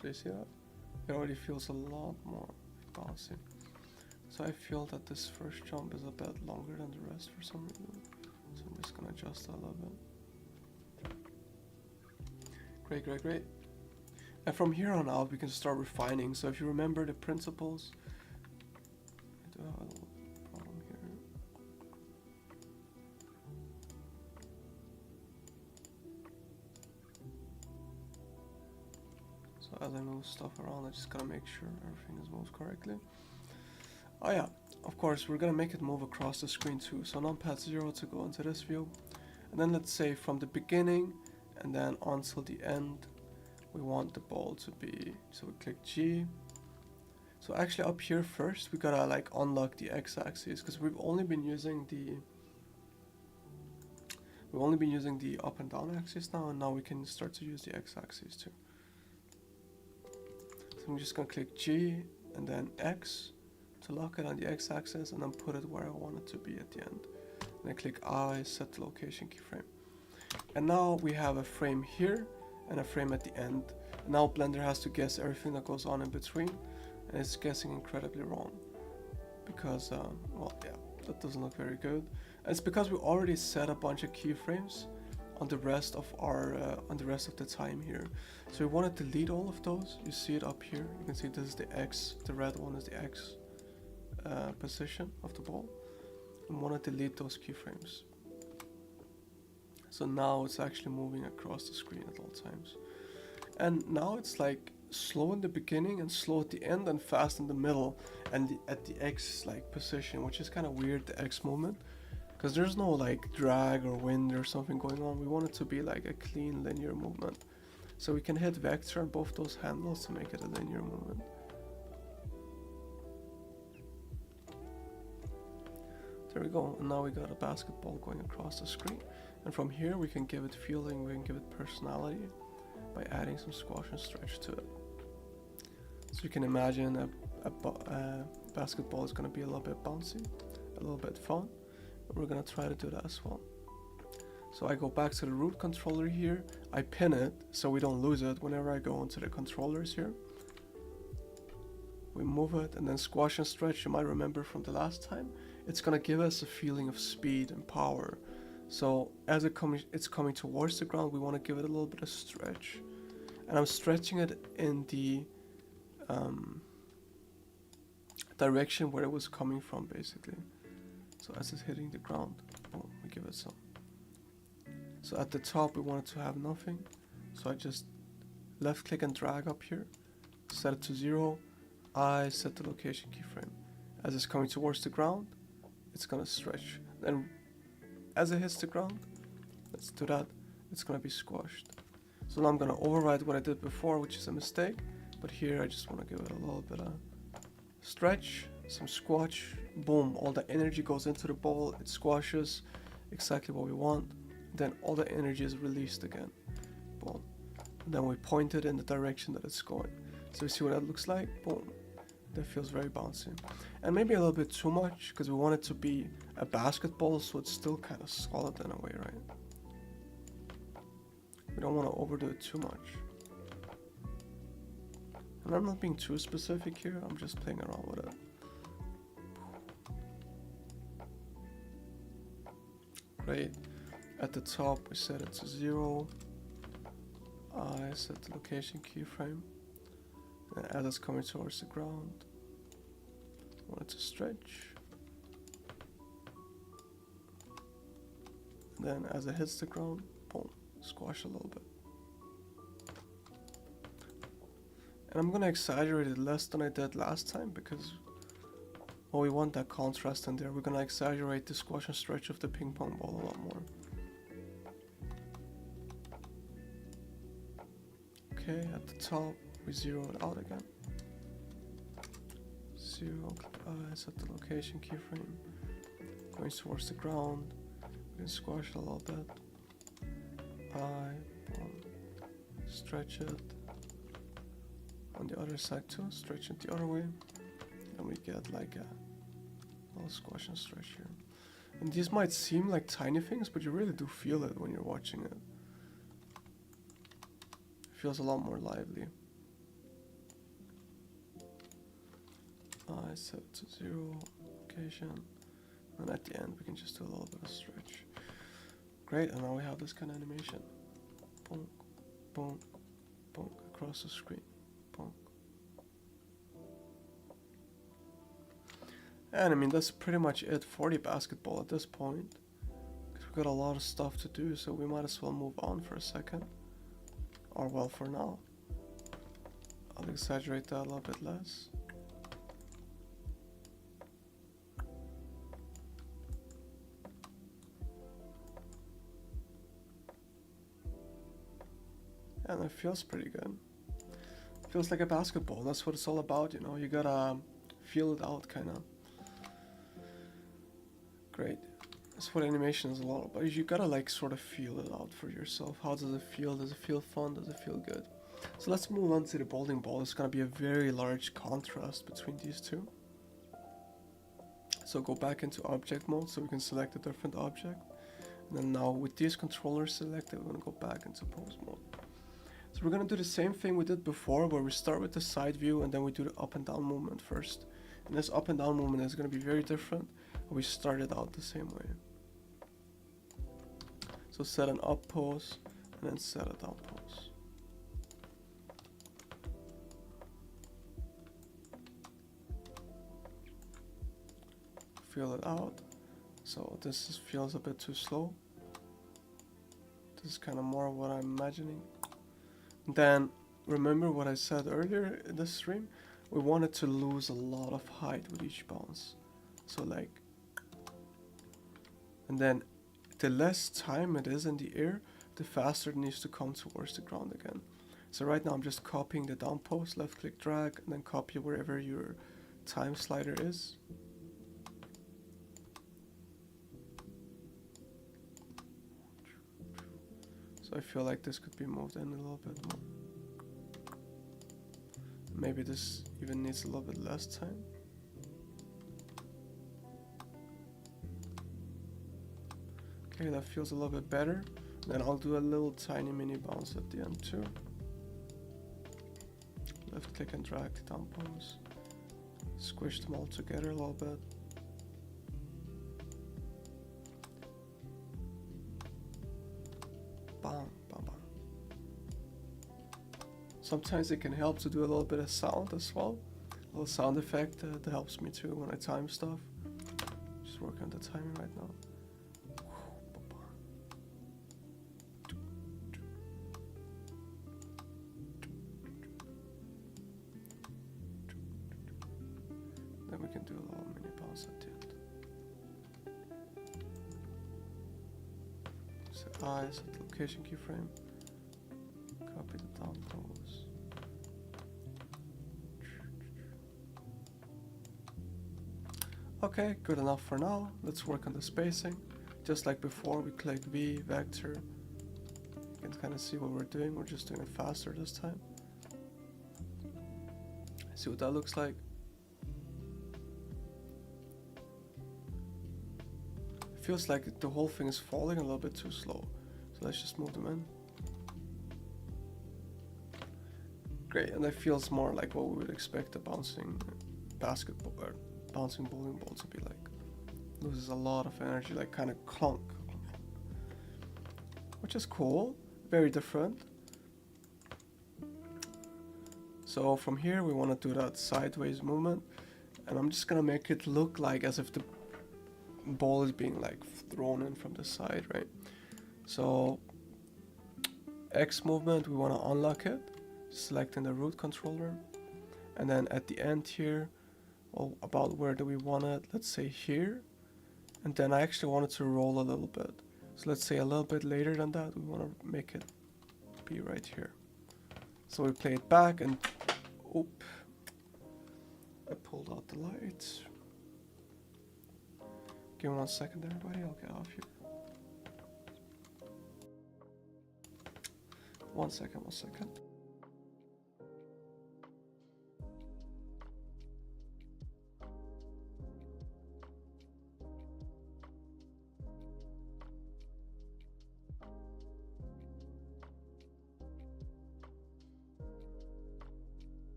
So you see that? It already feels a lot more bouncy. So I feel that this first jump is a bit longer than the rest for some reason. So I'm just gonna adjust that a little bit. Great, great, great. And from here on out, we can start refining. So if you remember the principles, I do have a little problem here. So as I move stuff around, I just gotta make sure everything is moved correctly. Oh yeah, of course, we're gonna make it move across the screen too. So numpad 0 to go into this view. And then let's say from the beginning and then until the end, we want the ball to be, so we click G. So actually up here first, we gotta like unlock the x-axis because we've only been using the up and down axis now, and now we can start to use the x-axis too. So I'm just gonna click G and then X to lock it on the x-axis, and then put it where I want it to be at the end. And I click I, set the location keyframe. And now we have a frame here and a frame at the end. Now Blender has to guess everything that goes on in between, and it's guessing incredibly wrong because well, yeah, that doesn't look very good. And it's because we already set a bunch of keyframes on the rest of our the time here. So we want to delete all of those. You see it up here. You can see this is the X. The red one is the X position of the ball. We want to delete those keyframes. So now it's actually moving across the screen at all times. And now it's like slow in the beginning and slow at the end and fast in the middle and at the X like position, which is kind of weird, the X movement, because there's no like drag or wind or something going on. We want it to be like a clean linear movement. So we can hit vector on both those handles to make it a linear movement. There we go, and now we got a basketball going across the screen. And from here we can give it feeling, we can give it personality by adding some squash and stretch to it. So you can imagine a basketball is going to be a little bit bouncy, a little bit fun. And we're going to try to do that as well. So I go back to the root controller here, I pin it so we don't lose it whenever I go into the controllers here. We move it, and then squash and stretch, you might remember from the last time, it's going to give us a feeling of speed and power. So as it's coming towards the ground, we want to give it a little bit of stretch. And I'm stretching it in the direction where it was coming from, basically. So as it's hitting the ground, boom, we give it some. So at the top, we want it to have nothing. So I just left click and drag up here, set it to 0. I set the location keyframe. As it's coming towards the ground, it's gonna stretch. Then as it hits the ground, let's do that, it's gonna be squashed. So now I'm gonna override what I did before, which is a mistake, but here I just wanna give it a little bit of stretch, some squash, boom, all the energy goes into the ball, it squashes, exactly what we want, then all the energy is released again, boom. And then we point it in the direction that it's going. So you see what that looks like, boom. That feels very bouncy. And maybe a little bit too much, because we want it to be a basketball, so it's still kind of solid in a way, right? We don't want to overdo it too much. And I'm not being too specific here, I'm just playing around with it. Great. At the top, we set it to 0. I set the location keyframe. And as it's coming towards the ground, I want it to stretch. And then as it hits the ground, boom, squash a little bit. And I'm gonna exaggerate it less than I did last time because, well, we want that contrast in there. We're gonna exaggerate the squash and stretch of the ping pong ball a lot more. Okay, at the top, we zero it out again. 0, I set the location keyframe. Going towards the ground, we can squash it a little bit. Boom, stretch it. On the other side too, stretch it the other way. And we get like a little squash and stretch here. And these might seem like tiny things, but you really do feel it when you're watching it. Feels a lot more lively. set it to 0 location, and at the end we can just do a little bit of stretch. Great, and now we have this kind of animation. Bonk, bonk, bonk across the screen. Bonk. And I mean, that's pretty much it for the basketball at this point. Because we've got a lot of stuff to do, so we might as well move on for a second. Or well, for now. I'll exaggerate that a little bit less. And it feels pretty good. Feels like a basketball. That's what it's all about, you know. You gotta feel it out, kind of. Great. That's what animation is a lot about. You gotta like sort of feel it out for yourself. How does it feel? Does it feel fun? Does it feel good? So let's move on to the bowling ball. It's gonna be a very large contrast between these two. So go back into object mode so we can select a different object. And then now with these controllers selected, we're gonna go back into pose mode. So we're gonna do the same thing we did before, where we start with the side view and then we do the up and down movement first. And this up and down movement is gonna be very different. We started out the same way. So set an up pose and then set a down pose. Feel it out. So this feels a bit too slow. This is kind of more what I'm imagining. Then remember what I said earlier in this stream? We wanted to lose a lot of height with each bounce. So like, and then the less time it is in the air, the faster it needs to come towards the ground again. So right now I'm just copying the down pose, left click drag, and then copy wherever your time slider is. So I feel like this could be moved in a little bit more. Maybe this even needs a little bit less time. Okay, that feels a little bit better. Then I'll do a little tiny mini bounce at the end too. Left click and drag down pose. Squish them all together a little bit. Bam, bam, bam. Sometimes it can help to do a little bit of sound as well. A little sound effect that helps me too when I time stuff. Just working on the timing right now. Then we can do a little mini bounce at the end. Set I, set the location keyframe. Copy the down pose. Okay, good enough for now. Let's work on the spacing. Just like before, we click V, vector. You can kind of see what we're doing. We're just doing it faster this time. See what that looks like. It feels like the whole thing is falling a little bit too slow. So let's just move them in. Great, and that feels more like what we would expect a bouncing basketball or bouncing bowling ball to be like. Loses a lot of energy, like kind of clunk. Which is cool, very different. So from here we want to do that sideways movement, and I'm just gonna make it look like as if the ball is being like thrown in from the side, right? So X movement, we want to unlock it, selecting the root controller, and then at the end here, well, about where do we want it? Let's say here, and then I actually want it to roll a little bit. So let's say a little bit later than that, we want to make it be right here. So we play it back and, oop, I pulled out the lights. Give me 1 second everybody, I'll get off here. 1 second, 1 second.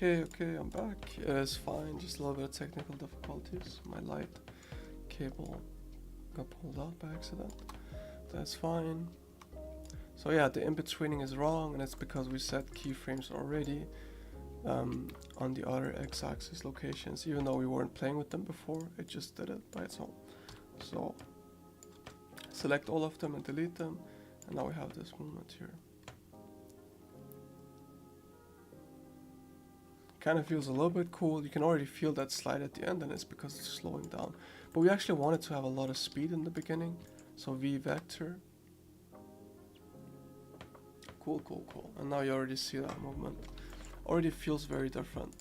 Okay, I'm back. It's fine, just a little bit of technical difficulties. My light cable got pulled out by accident. That's fine. So yeah, the in-betweening is wrong, and it's because we set keyframes already on the other x-axis locations, even though we weren't playing with them before. It just did it by its own. So select all of them and delete them, and now we have this movement here. Kind of feels a little bit cool. You can already feel that slide at the end, and it's because it's slowing down. But we actually wanted to have a lot of speed in the beginning, so V vector. Cool. And now you already see that movement. Already feels very different.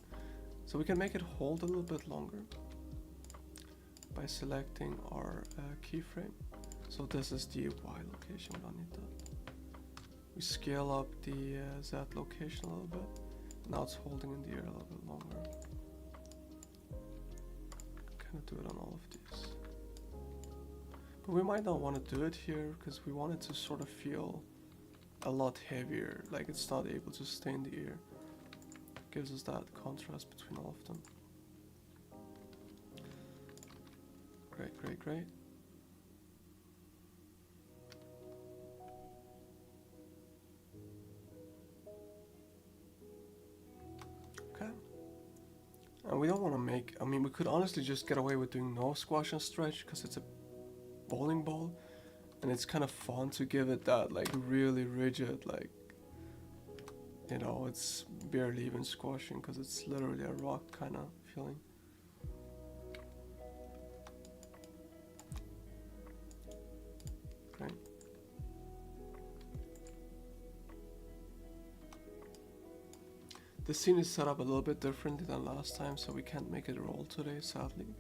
So we can make it hold a little bit longer by selecting our keyframe. So this is the Y location, we don't need that. We scale up the Z location a little bit. Now it's holding in the air a little bit longer. Kind of do it on all of these. But we might not want to do it here because we want it to sort of feel a lot heavier, like it's not able to stay in the air. Gives us that contrast between all of them. Great. Okay. And we don't want to make, I mean, we could honestly just get away with doing no squash and stretch because it's a bowling ball. And it's kind of fun to give it that like really rigid, like, you know, it's barely even squashing because it's literally a rock kind of feeling. Great. The scene is set up a little bit differently than last time, so we can't make it roll today, sadly.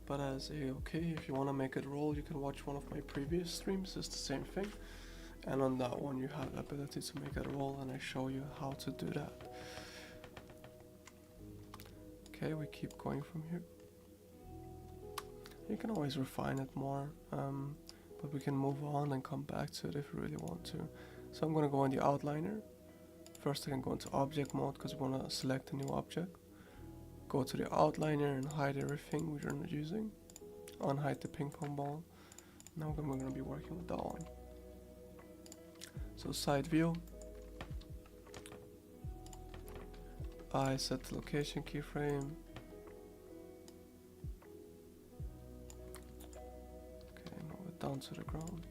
But as okay, if you want to make it roll, you can watch one of my previous streams. It's the same thing, and on that one you have the ability to make it roll, and I show you how to do that. Okay, we keep going from here. You can always refine it more, but we can move on and come back to it if we really want to. So I'm going to go in the outliner. First I can go into object mode because we want to select a new object. Go to the outliner and hide everything we're not using. Unhide the ping pong ball. Now we're going to be working with that one. So side view. I set the location keyframe. Okay, move it down to the ground.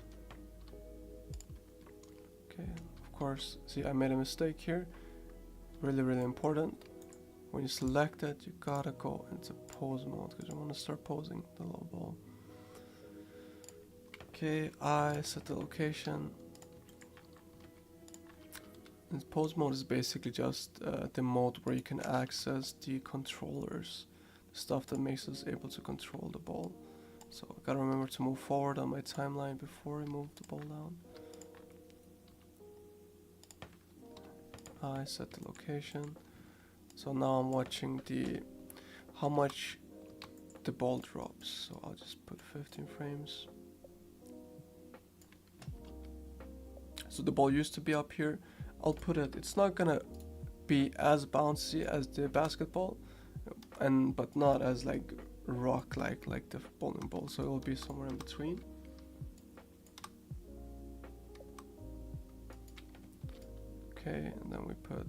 Okay, of course, see I made a mistake here. Really important. When you select it, you gotta go into pose mode because you want to start posing the little ball. Okay, I set the location. And pose mode is basically just the mode where you can access the controllers, the stuff that makes us able to control the ball. So I gotta remember to move forward on my timeline before I move the ball down. I set the location. So now I'm watching how much the ball drops. So I'll just put 15 frames. So the ball used to be up here. I'll put it, it's not gonna be as bouncy as the basketball, but not as like rock like the bowling ball. So it will be somewhere in between. Okay, and then we put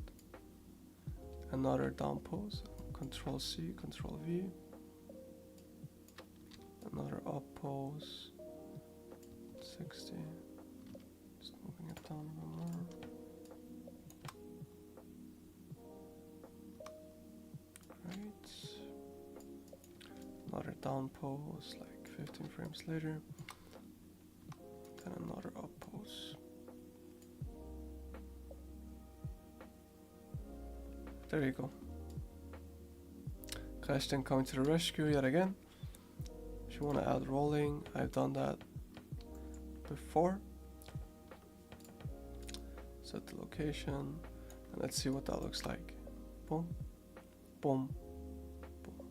another down pose, Control C, Control V, another up pose, 60, just moving it down a little more. Great, another down pose, like 15 frames later, then another up pose. There you go. Question coming to the rescue yet again. If you want to add rolling, I've done that before. Set the location, and let's see what that looks like. Boom, boom, boom.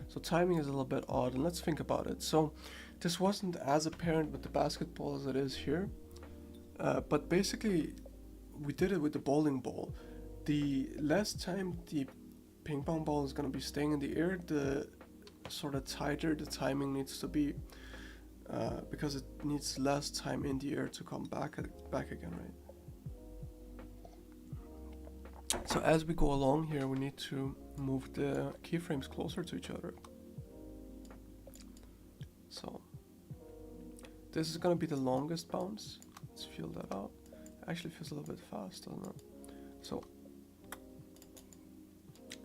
So timing is a little bit odd, and let's think about it. So this wasn't as apparent with the basketball as it is here, but basically we did it with the bowling ball. The less time the ping pong ball is going to be staying in the air, the sort of tighter the timing needs to be, because it needs less time in the air to come back again, right? So as we go along here, we need to move the keyframes closer to each other. So this is going to be the longest bounce. Let's feel that out. It actually feels a little bit fast, doesn't it? So,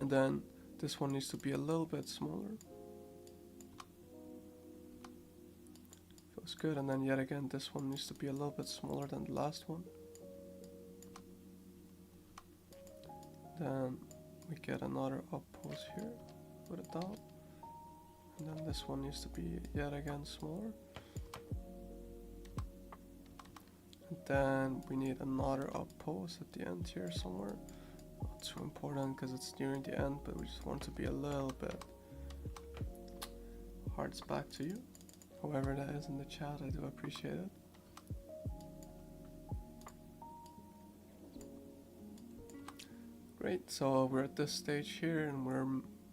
and then this one needs to be a little bit smaller. Feels good. And then yet again, this one needs to be a little bit smaller than the last one. Then we get another up pose here with a down. And then this one needs to be yet again smaller. And then we need another up pose at the end here somewhere. Not too important because it's nearing the end, but we just want to be a little bit. Hearts back to you. However that is in the chat, I do appreciate it. Great, so we're at this stage here and we're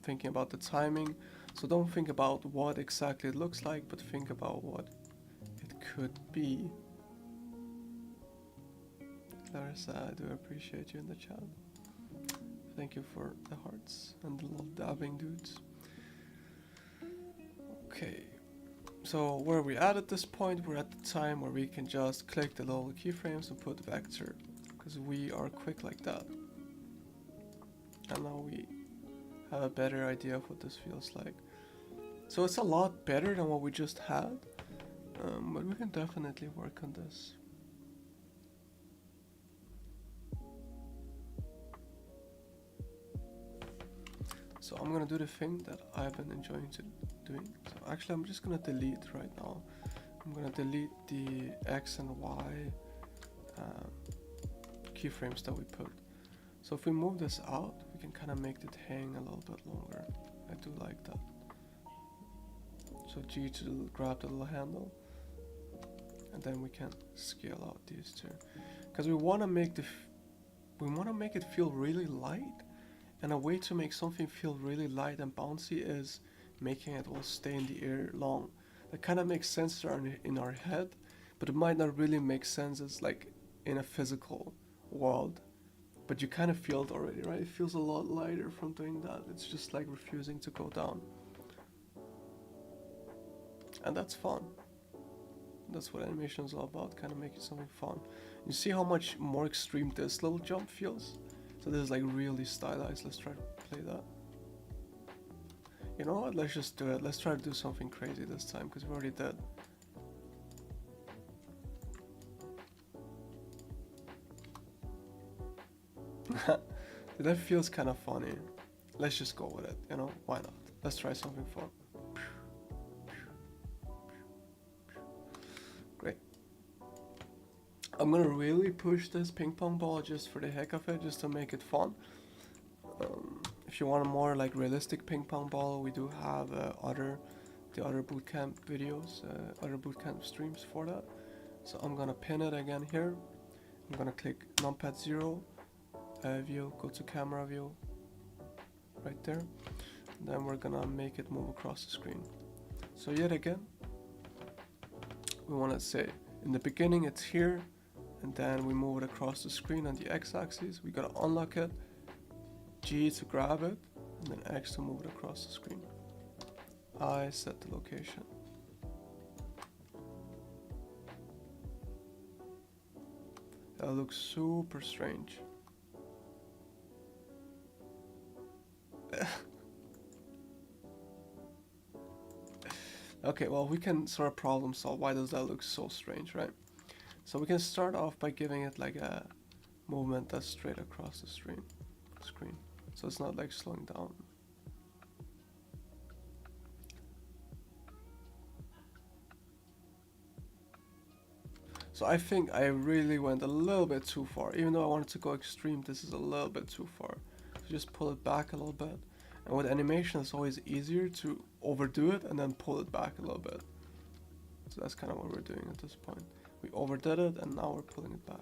thinking about the timing. So don't think about what exactly it looks like, but think about what it could be. Larissa, I do appreciate you in the chat. Thank you for the hearts and the little dabbing dudes. Okay, so where are we at this point? We're at the time where we can just click the little keyframes and put the vector, because we are quick like that. And now we have a better idea of what this feels like. So it's a lot better than what we just had, but we can definitely work on this. So I'm gonna do the thing that I've been enjoying doing. So actually I'm just gonna delete right now. I'm gonna delete the X and Y keyframes that we put. So if we move this out, we can kind of make it hang a little bit longer. I do like that. So G to grab the little handle, and then we can scale out these two, because we want to make it feel really light. And a way to make something feel really light and bouncy is making it all stay in the air long. That kind of makes sense in our head, but it might not really make sense as like in a physical world. But you kind of feel it already, right? It feels a lot lighter from doing that. It's just like refusing to go down. And that's fun. That's what animation is all about, kind of making something fun. You see how much more extreme this little jump feels? So this is like really stylized. Let's try to play that. You know what? Let's just do it. Let's try to do something crazy this time, because we already did. That feels kind of funny. Let's just go with it, you know? Why not? Let's try something fun. Great. I'm gonna really push this ping pong ball just for the heck of it, just to make it fun. If you want a more like realistic ping pong ball, we do have the other bootcamp videos, other bootcamp streams for that. So I'm gonna pin it again here. I'm gonna click numpad 0. View, go to camera view, right there. And then we're gonna make it move across the screen. So yet again, we want to say in the beginning it's here, and then we move it across the screen on the x-axis. We gotta unlock it, G to grab it, and then X to move it across the screen. I set the location. That looks super strange. Okay, well, we can sort of problem solve why does that look so strange, right? So we can start off by giving it like a movement that's straight across the screen. So it's not like slowing down. So I think I really went a little bit too far. Even though I wanted to go extreme, this is a little bit too far. So just pull it back a little bit. And with animation, it's always easier to overdo it and then pull it back a little bit. So that's kind of what we're doing at this point. We overdid it and now we're pulling it back.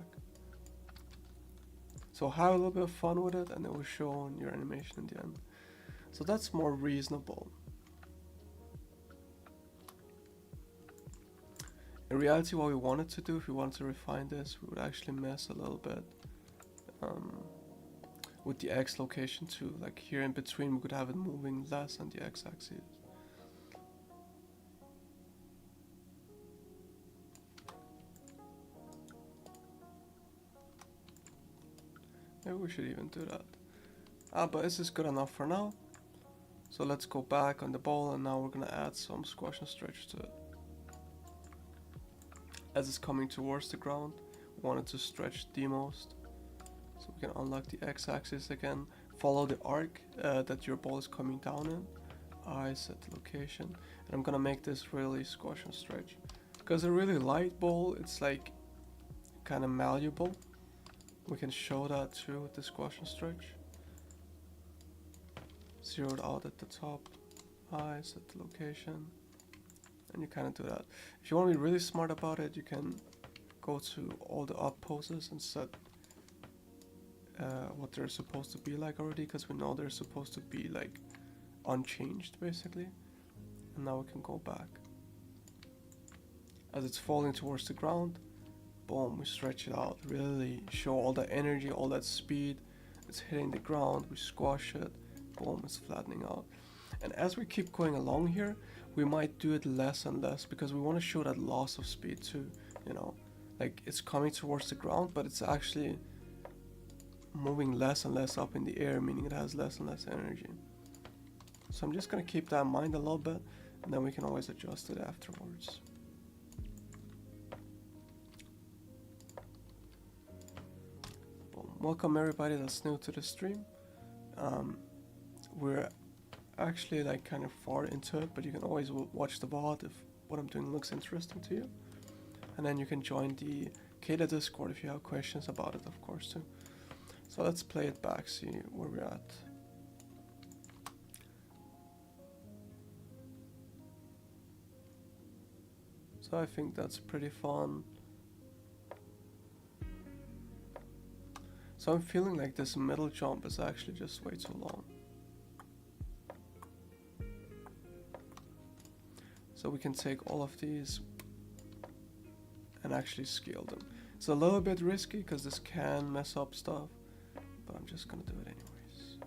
So have a little bit of fun with it and it will show on your animation in the end. So that's more reasonable. In reality, what we wanted to do, if we wanted to refine this, we would actually mess a little bit with the X location too. Like here in between, we could have it moving less on the X axis. Maybe we should even do that. But this is good enough for now. So let's go back on the ball, and now we're gonna add some squash and stretch to it. As it's coming towards the ground, we want it to stretch the most. So we can unlock the X-axis again. Follow the arc that your ball is coming down in. I set the location, and I'm gonna make this really squash and stretch. Because a really light ball, it's like kind of malleable. We can show that too with the squash and stretch. Zeroed out at the top. I set the location. And you kind of do that. If you want to be really smart about it, you can go to all the up poses and set what they're supposed to be like already, because we know they're supposed to be like unchanged basically. And now we can go back. As it's falling towards the ground, boom, we stretch it out, really show all that energy, all that speed. It's hitting the ground, we squash it, boom, it's flattening out. And as we keep going along here, we might do it less and less, because we want to show that loss of speed too, you know, like it's coming towards the ground, but it's actually moving less and less up in the air, meaning it has less and less energy. So I'm just going to keep that in mind a little bit, and then we can always adjust it afterwards. Welcome everybody that's new to the stream. We're actually like kind of far into it, but you can always watch the VOD if what I'm doing looks interesting to you. And then you can join the CADA Discord if you have questions about it, of course, too. So let's play it back, see where we're at. So I think that's pretty fun. So I'm feeling like this middle jump is actually just way too long. So we can take all of these and actually scale them. It's a little bit risky because this can mess up stuff, but I'm just gonna do it anyways.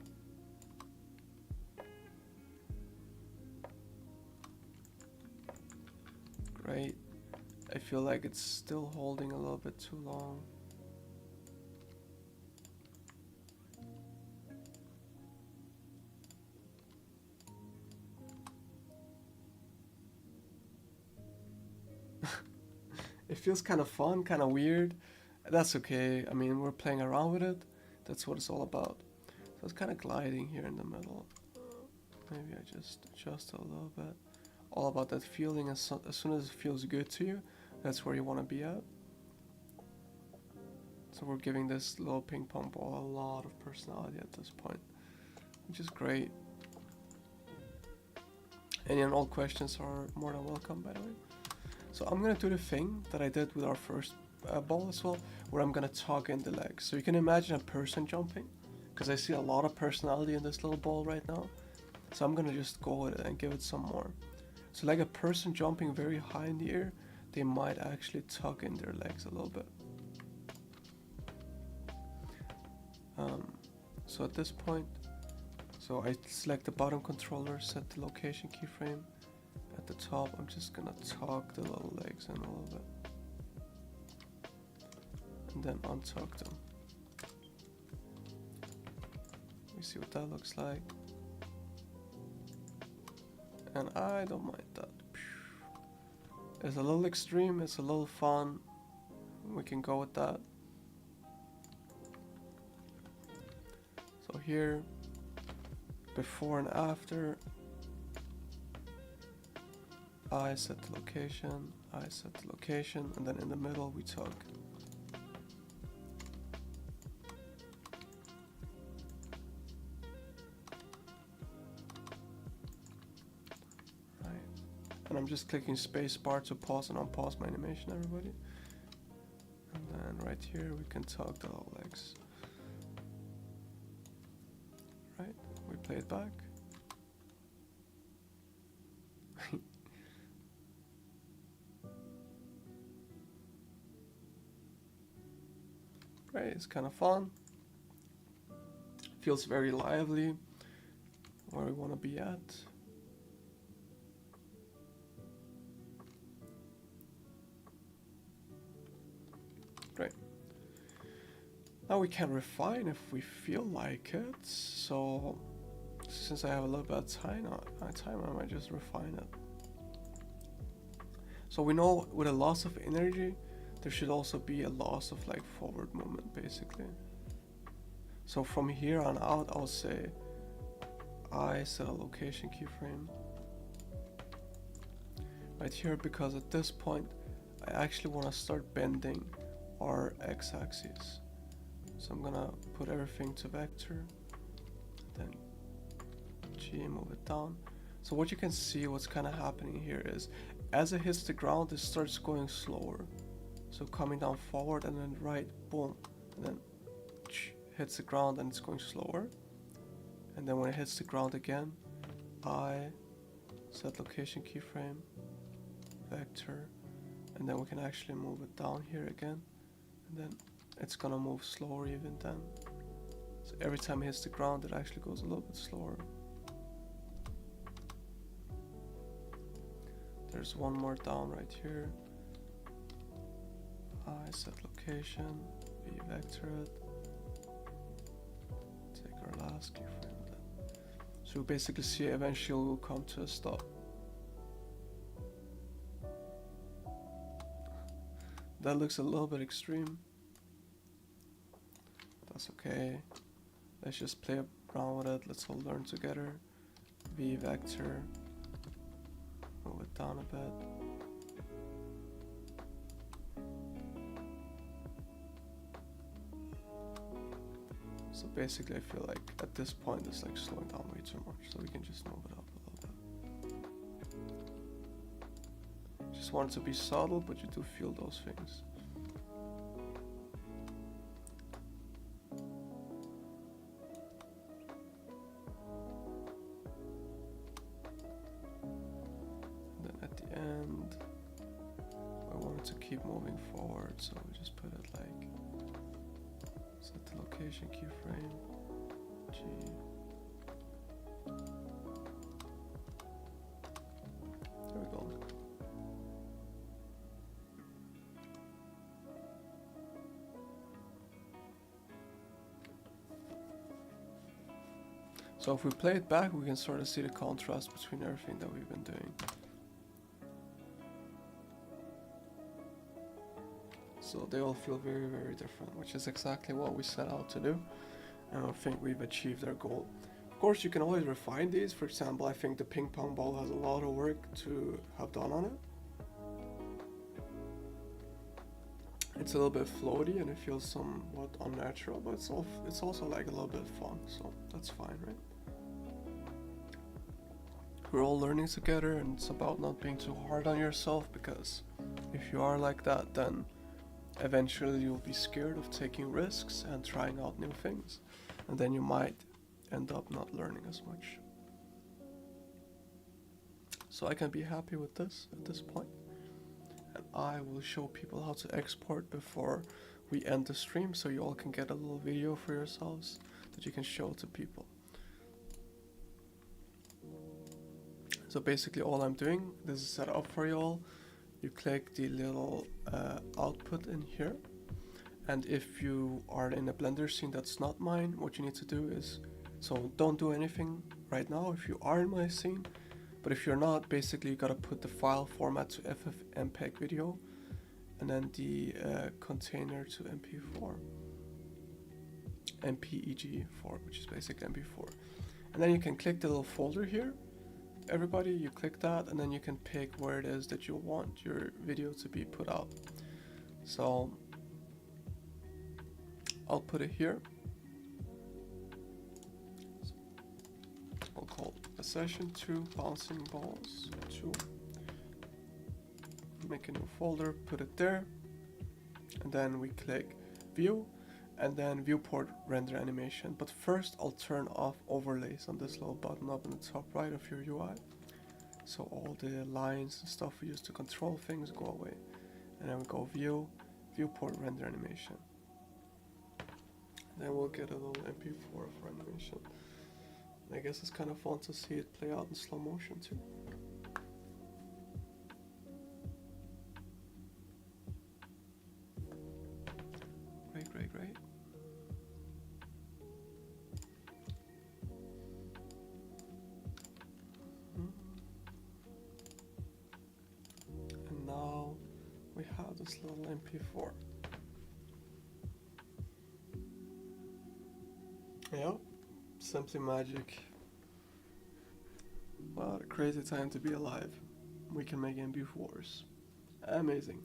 Great. I feel like it's still holding a little bit too long. It feels kind of fun, kind of weird. That's okay. I mean, we're playing around with it. That's what it's all about. So it's kind of gliding here in the middle. Maybe I just adjust a little bit. All about that feeling. As soon as it feels good to you, that's where you want to be at. So we're giving this little ping pong ball a lot of personality at this point, which is great. Any and all questions are more than welcome, by the way. So I'm gonna do the thing that I did with our first ball as well, where I'm gonna tug in the legs. So you can imagine a person jumping, because I see a lot of personality in this little ball right now. So I'm gonna just go with it and give it some more. So like a person jumping very high in the air, they might actually tug in their legs a little bit. So at this point, so I select the bottom controller, set the location keyframe. At the top, I'm just gonna tug the little legs in a little bit. And then untug them. We see what that looks like. And I don't mind that. It's a little extreme, it's a little fun. We can go with that. So here, before and after, I set the location, I set the location, and then in the middle we tug. Right. And I'm just clicking spacebar to pause and unpause my animation, everybody. And then right here we can tug the little legs. Right, we play it back. Great, it's kind of fun. Feels very lively where we want to be at. Great. Now we can refine if we feel like it. So since I have a little bit of time, I might just refine it. So we know with a loss of energy, there should also be a loss of like forward movement basically. So from here on out, I'll say I set a location keyframe right here, because at this point I actually want to start bending our x-axis. So I'm gonna put everything to vector, then G, move it down. So what you can see, what's kind of happening here is as it hits the ground, it starts going slower. So coming down forward and then right, boom, and then hits the ground and it's going slower. And then when it hits the ground again, I set location keyframe, vector, and then we can actually move it down here again, and then it's gonna move slower even then. So every time it hits the ground, it actually goes a little bit slower. There's one more down right here. I set location, V vector it, take our last keyframe then. So we basically see eventually we'll come to a stop. That looks a little bit extreme. That's okay. Let's just play around with it. Let's all learn together. V vector. Move it down a bit. So basically I feel like at this point it's like slowing down way too much, so we can just move it up a little bit. Just want it to be subtle, but you do feel those things. Keep moving forward, so we just put it like set the location keyframe, G. There we go. So if we play it back, we can sort of see the contrast between everything that we've been doing. So they all feel very, very different, which is exactly what we set out to do. And I think we've achieved our goal. Of course, you can always refine these. For example, I think the ping pong ball has a lot of work to have done on it. It's a little bit floaty and it feels somewhat unnatural, but it's also like a little bit fun, so that's fine, right? We're all learning together, and it's about not being too hard on yourself, because if you are like that, then eventually you'll be scared of taking risks and trying out new things, and then you might end up not learning as much. So I can be happy with this at this point, and I will show people how to export before we end the stream, so you all can get a little video for yourselves that you can show to people. So basically all I'm doing, this is set up for you all. You click the little output in here, and if you are in a Blender scene that's not mine, what you need to do is, so don't do anything right now if you are in my scene, but if you're not, basically you gotta put the file format to FFmpeg video, and then the container to MP4, MPEG4, which is basically MP4, and then you can click the little folder here. Everybody, you click that, and then you can pick where it is that you want your video to be put out. So I'll put it here. I'll call a session 2 bouncing balls 2. Make a new folder, put it there, and then we click view, and then viewport render animation. But first I'll turn off overlays on this little button up in the top right of your UI. So all the lines and stuff we use to control things go away. And then we go view, viewport render animation. Then we'll get a little MP4 for animation. I guess it's kind of fun to see it play out in slow motion too. Great. And now we have this little MP4. Yeah, simply magic. What a crazy time to be alive. We can make MP4s. Amazing.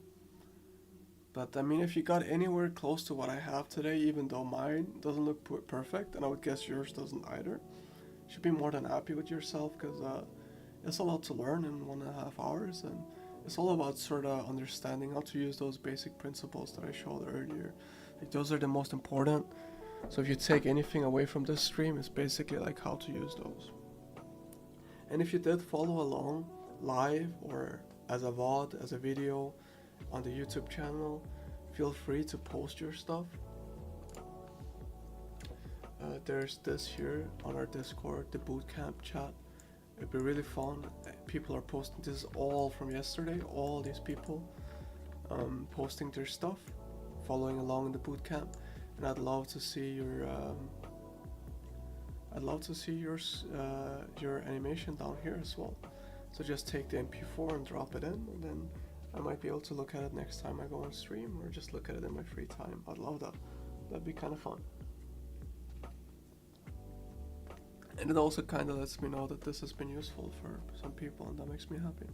But I mean, if you got anywhere close to what I have today, even though mine doesn't look perfect, and I would guess yours doesn't either, you should be more than happy with yourself, because it's a lot to learn in 1.5 hours, and it's all about sort of understanding how to use those basic principles that I showed earlier. Like, those are the most important. So if you take anything away from this stream, it's basically like how to use those. And if you did follow along live or as a VOD, as a video on the YouTube channel, feel free to post your stuff. There's this here on our Discord, the bootcamp chat. It'd be really fun. People are posting, this is all from yesterday, all these people posting their stuff, following along in the bootcamp. And I'd love to see your animation down here as well. So just take the MP4 and drop it in, and then I might be able to look at it next time I go on stream, or just look at it in my free time. I'd love that. That'd be kind of fun. And it also kind of lets me know that this has been useful for some people, and that makes me happy.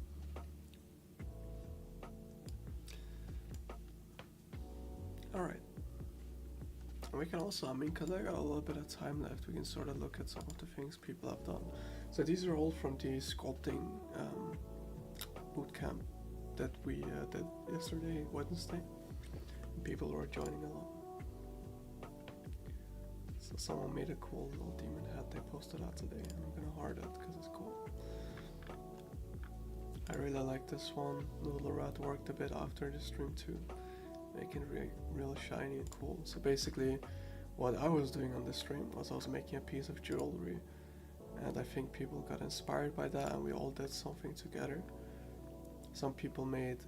Alright. We can also, because I got a little bit of time left, we can sort of look at some of the things people have done. So these are all from the sculpting bootcamp that we did yesterday, Wednesday. And people were joining along. So someone made a cool little demon head they posted out today, and I'm gonna heart it because it's cool. I really like this one. Noodle Rat worked a bit after the stream too, making it real shiny and cool. So basically what I was doing on this stream was I was making a piece of jewelry, and I think people got inspired by that, and we all did something together. Some people made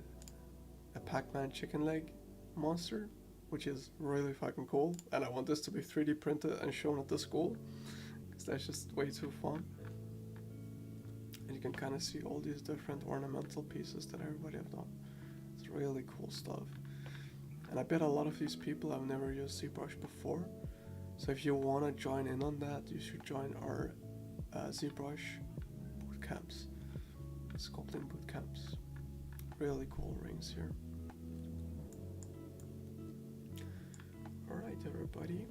a Pac-Man chicken leg monster, which is really fucking cool, and I want this to be 3D printed and shown at the school, because that's just way too fun. And you can kind of see all these different ornamental pieces that everybody have done. It's really cool stuff. And I bet a lot of these people have never used ZBrush before, so if you want to join in on that, you should join our ZBrush bootcamps, sculpting bootcamps. Really cool rings here. Alright everybody.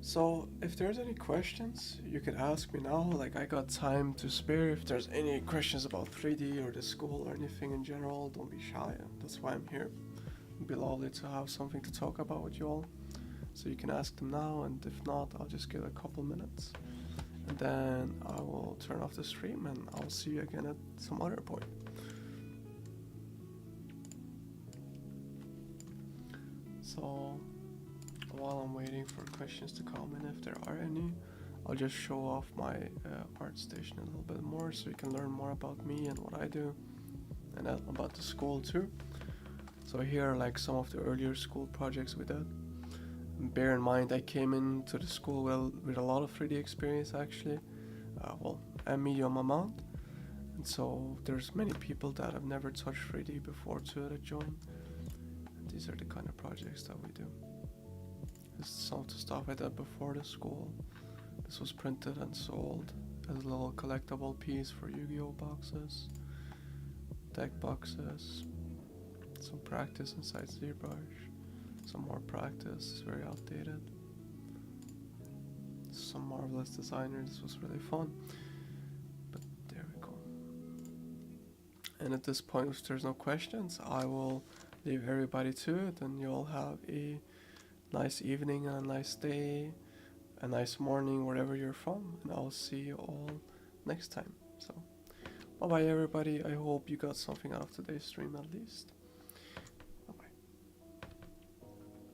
So if there's any questions, you can ask me now. Like, I got time to spare. If there's any questions about 3D or the school or anything in general, don't be shy. That's why I'm here. It'd be lovely to have something to talk about with you all. So you can ask them now, and if not, I'll just give a couple minutes. And then I will turn off the stream, and I'll see you again at some other point. So while I'm waiting for questions to come in, if there are any, I'll just show off my art station a little bit more, so you can learn more about me and what I do, and about the school too. So here are like some of the earlier school projects we did. And bear in mind, I came into the school with a lot of 3D experience actually, a medium amount, and so there's many people that have never touched 3D before too that join. And these are the kind of projects that we do. This is some of the stuff I did before the school. This was printed and sold as a little collectible piece for Yu-Gi-Oh boxes, deck boxes, some practice inside ZBrush, some more practice, it's very outdated. Some marvelous designer, this was really fun. But there we go. And at this point, if there's no questions, I will leave everybody to it, and you'll have a nice evening, a nice day, a nice morning wherever you're from, and I'll see you all next time. So bye bye everybody. I hope you got something out of today's stream at least.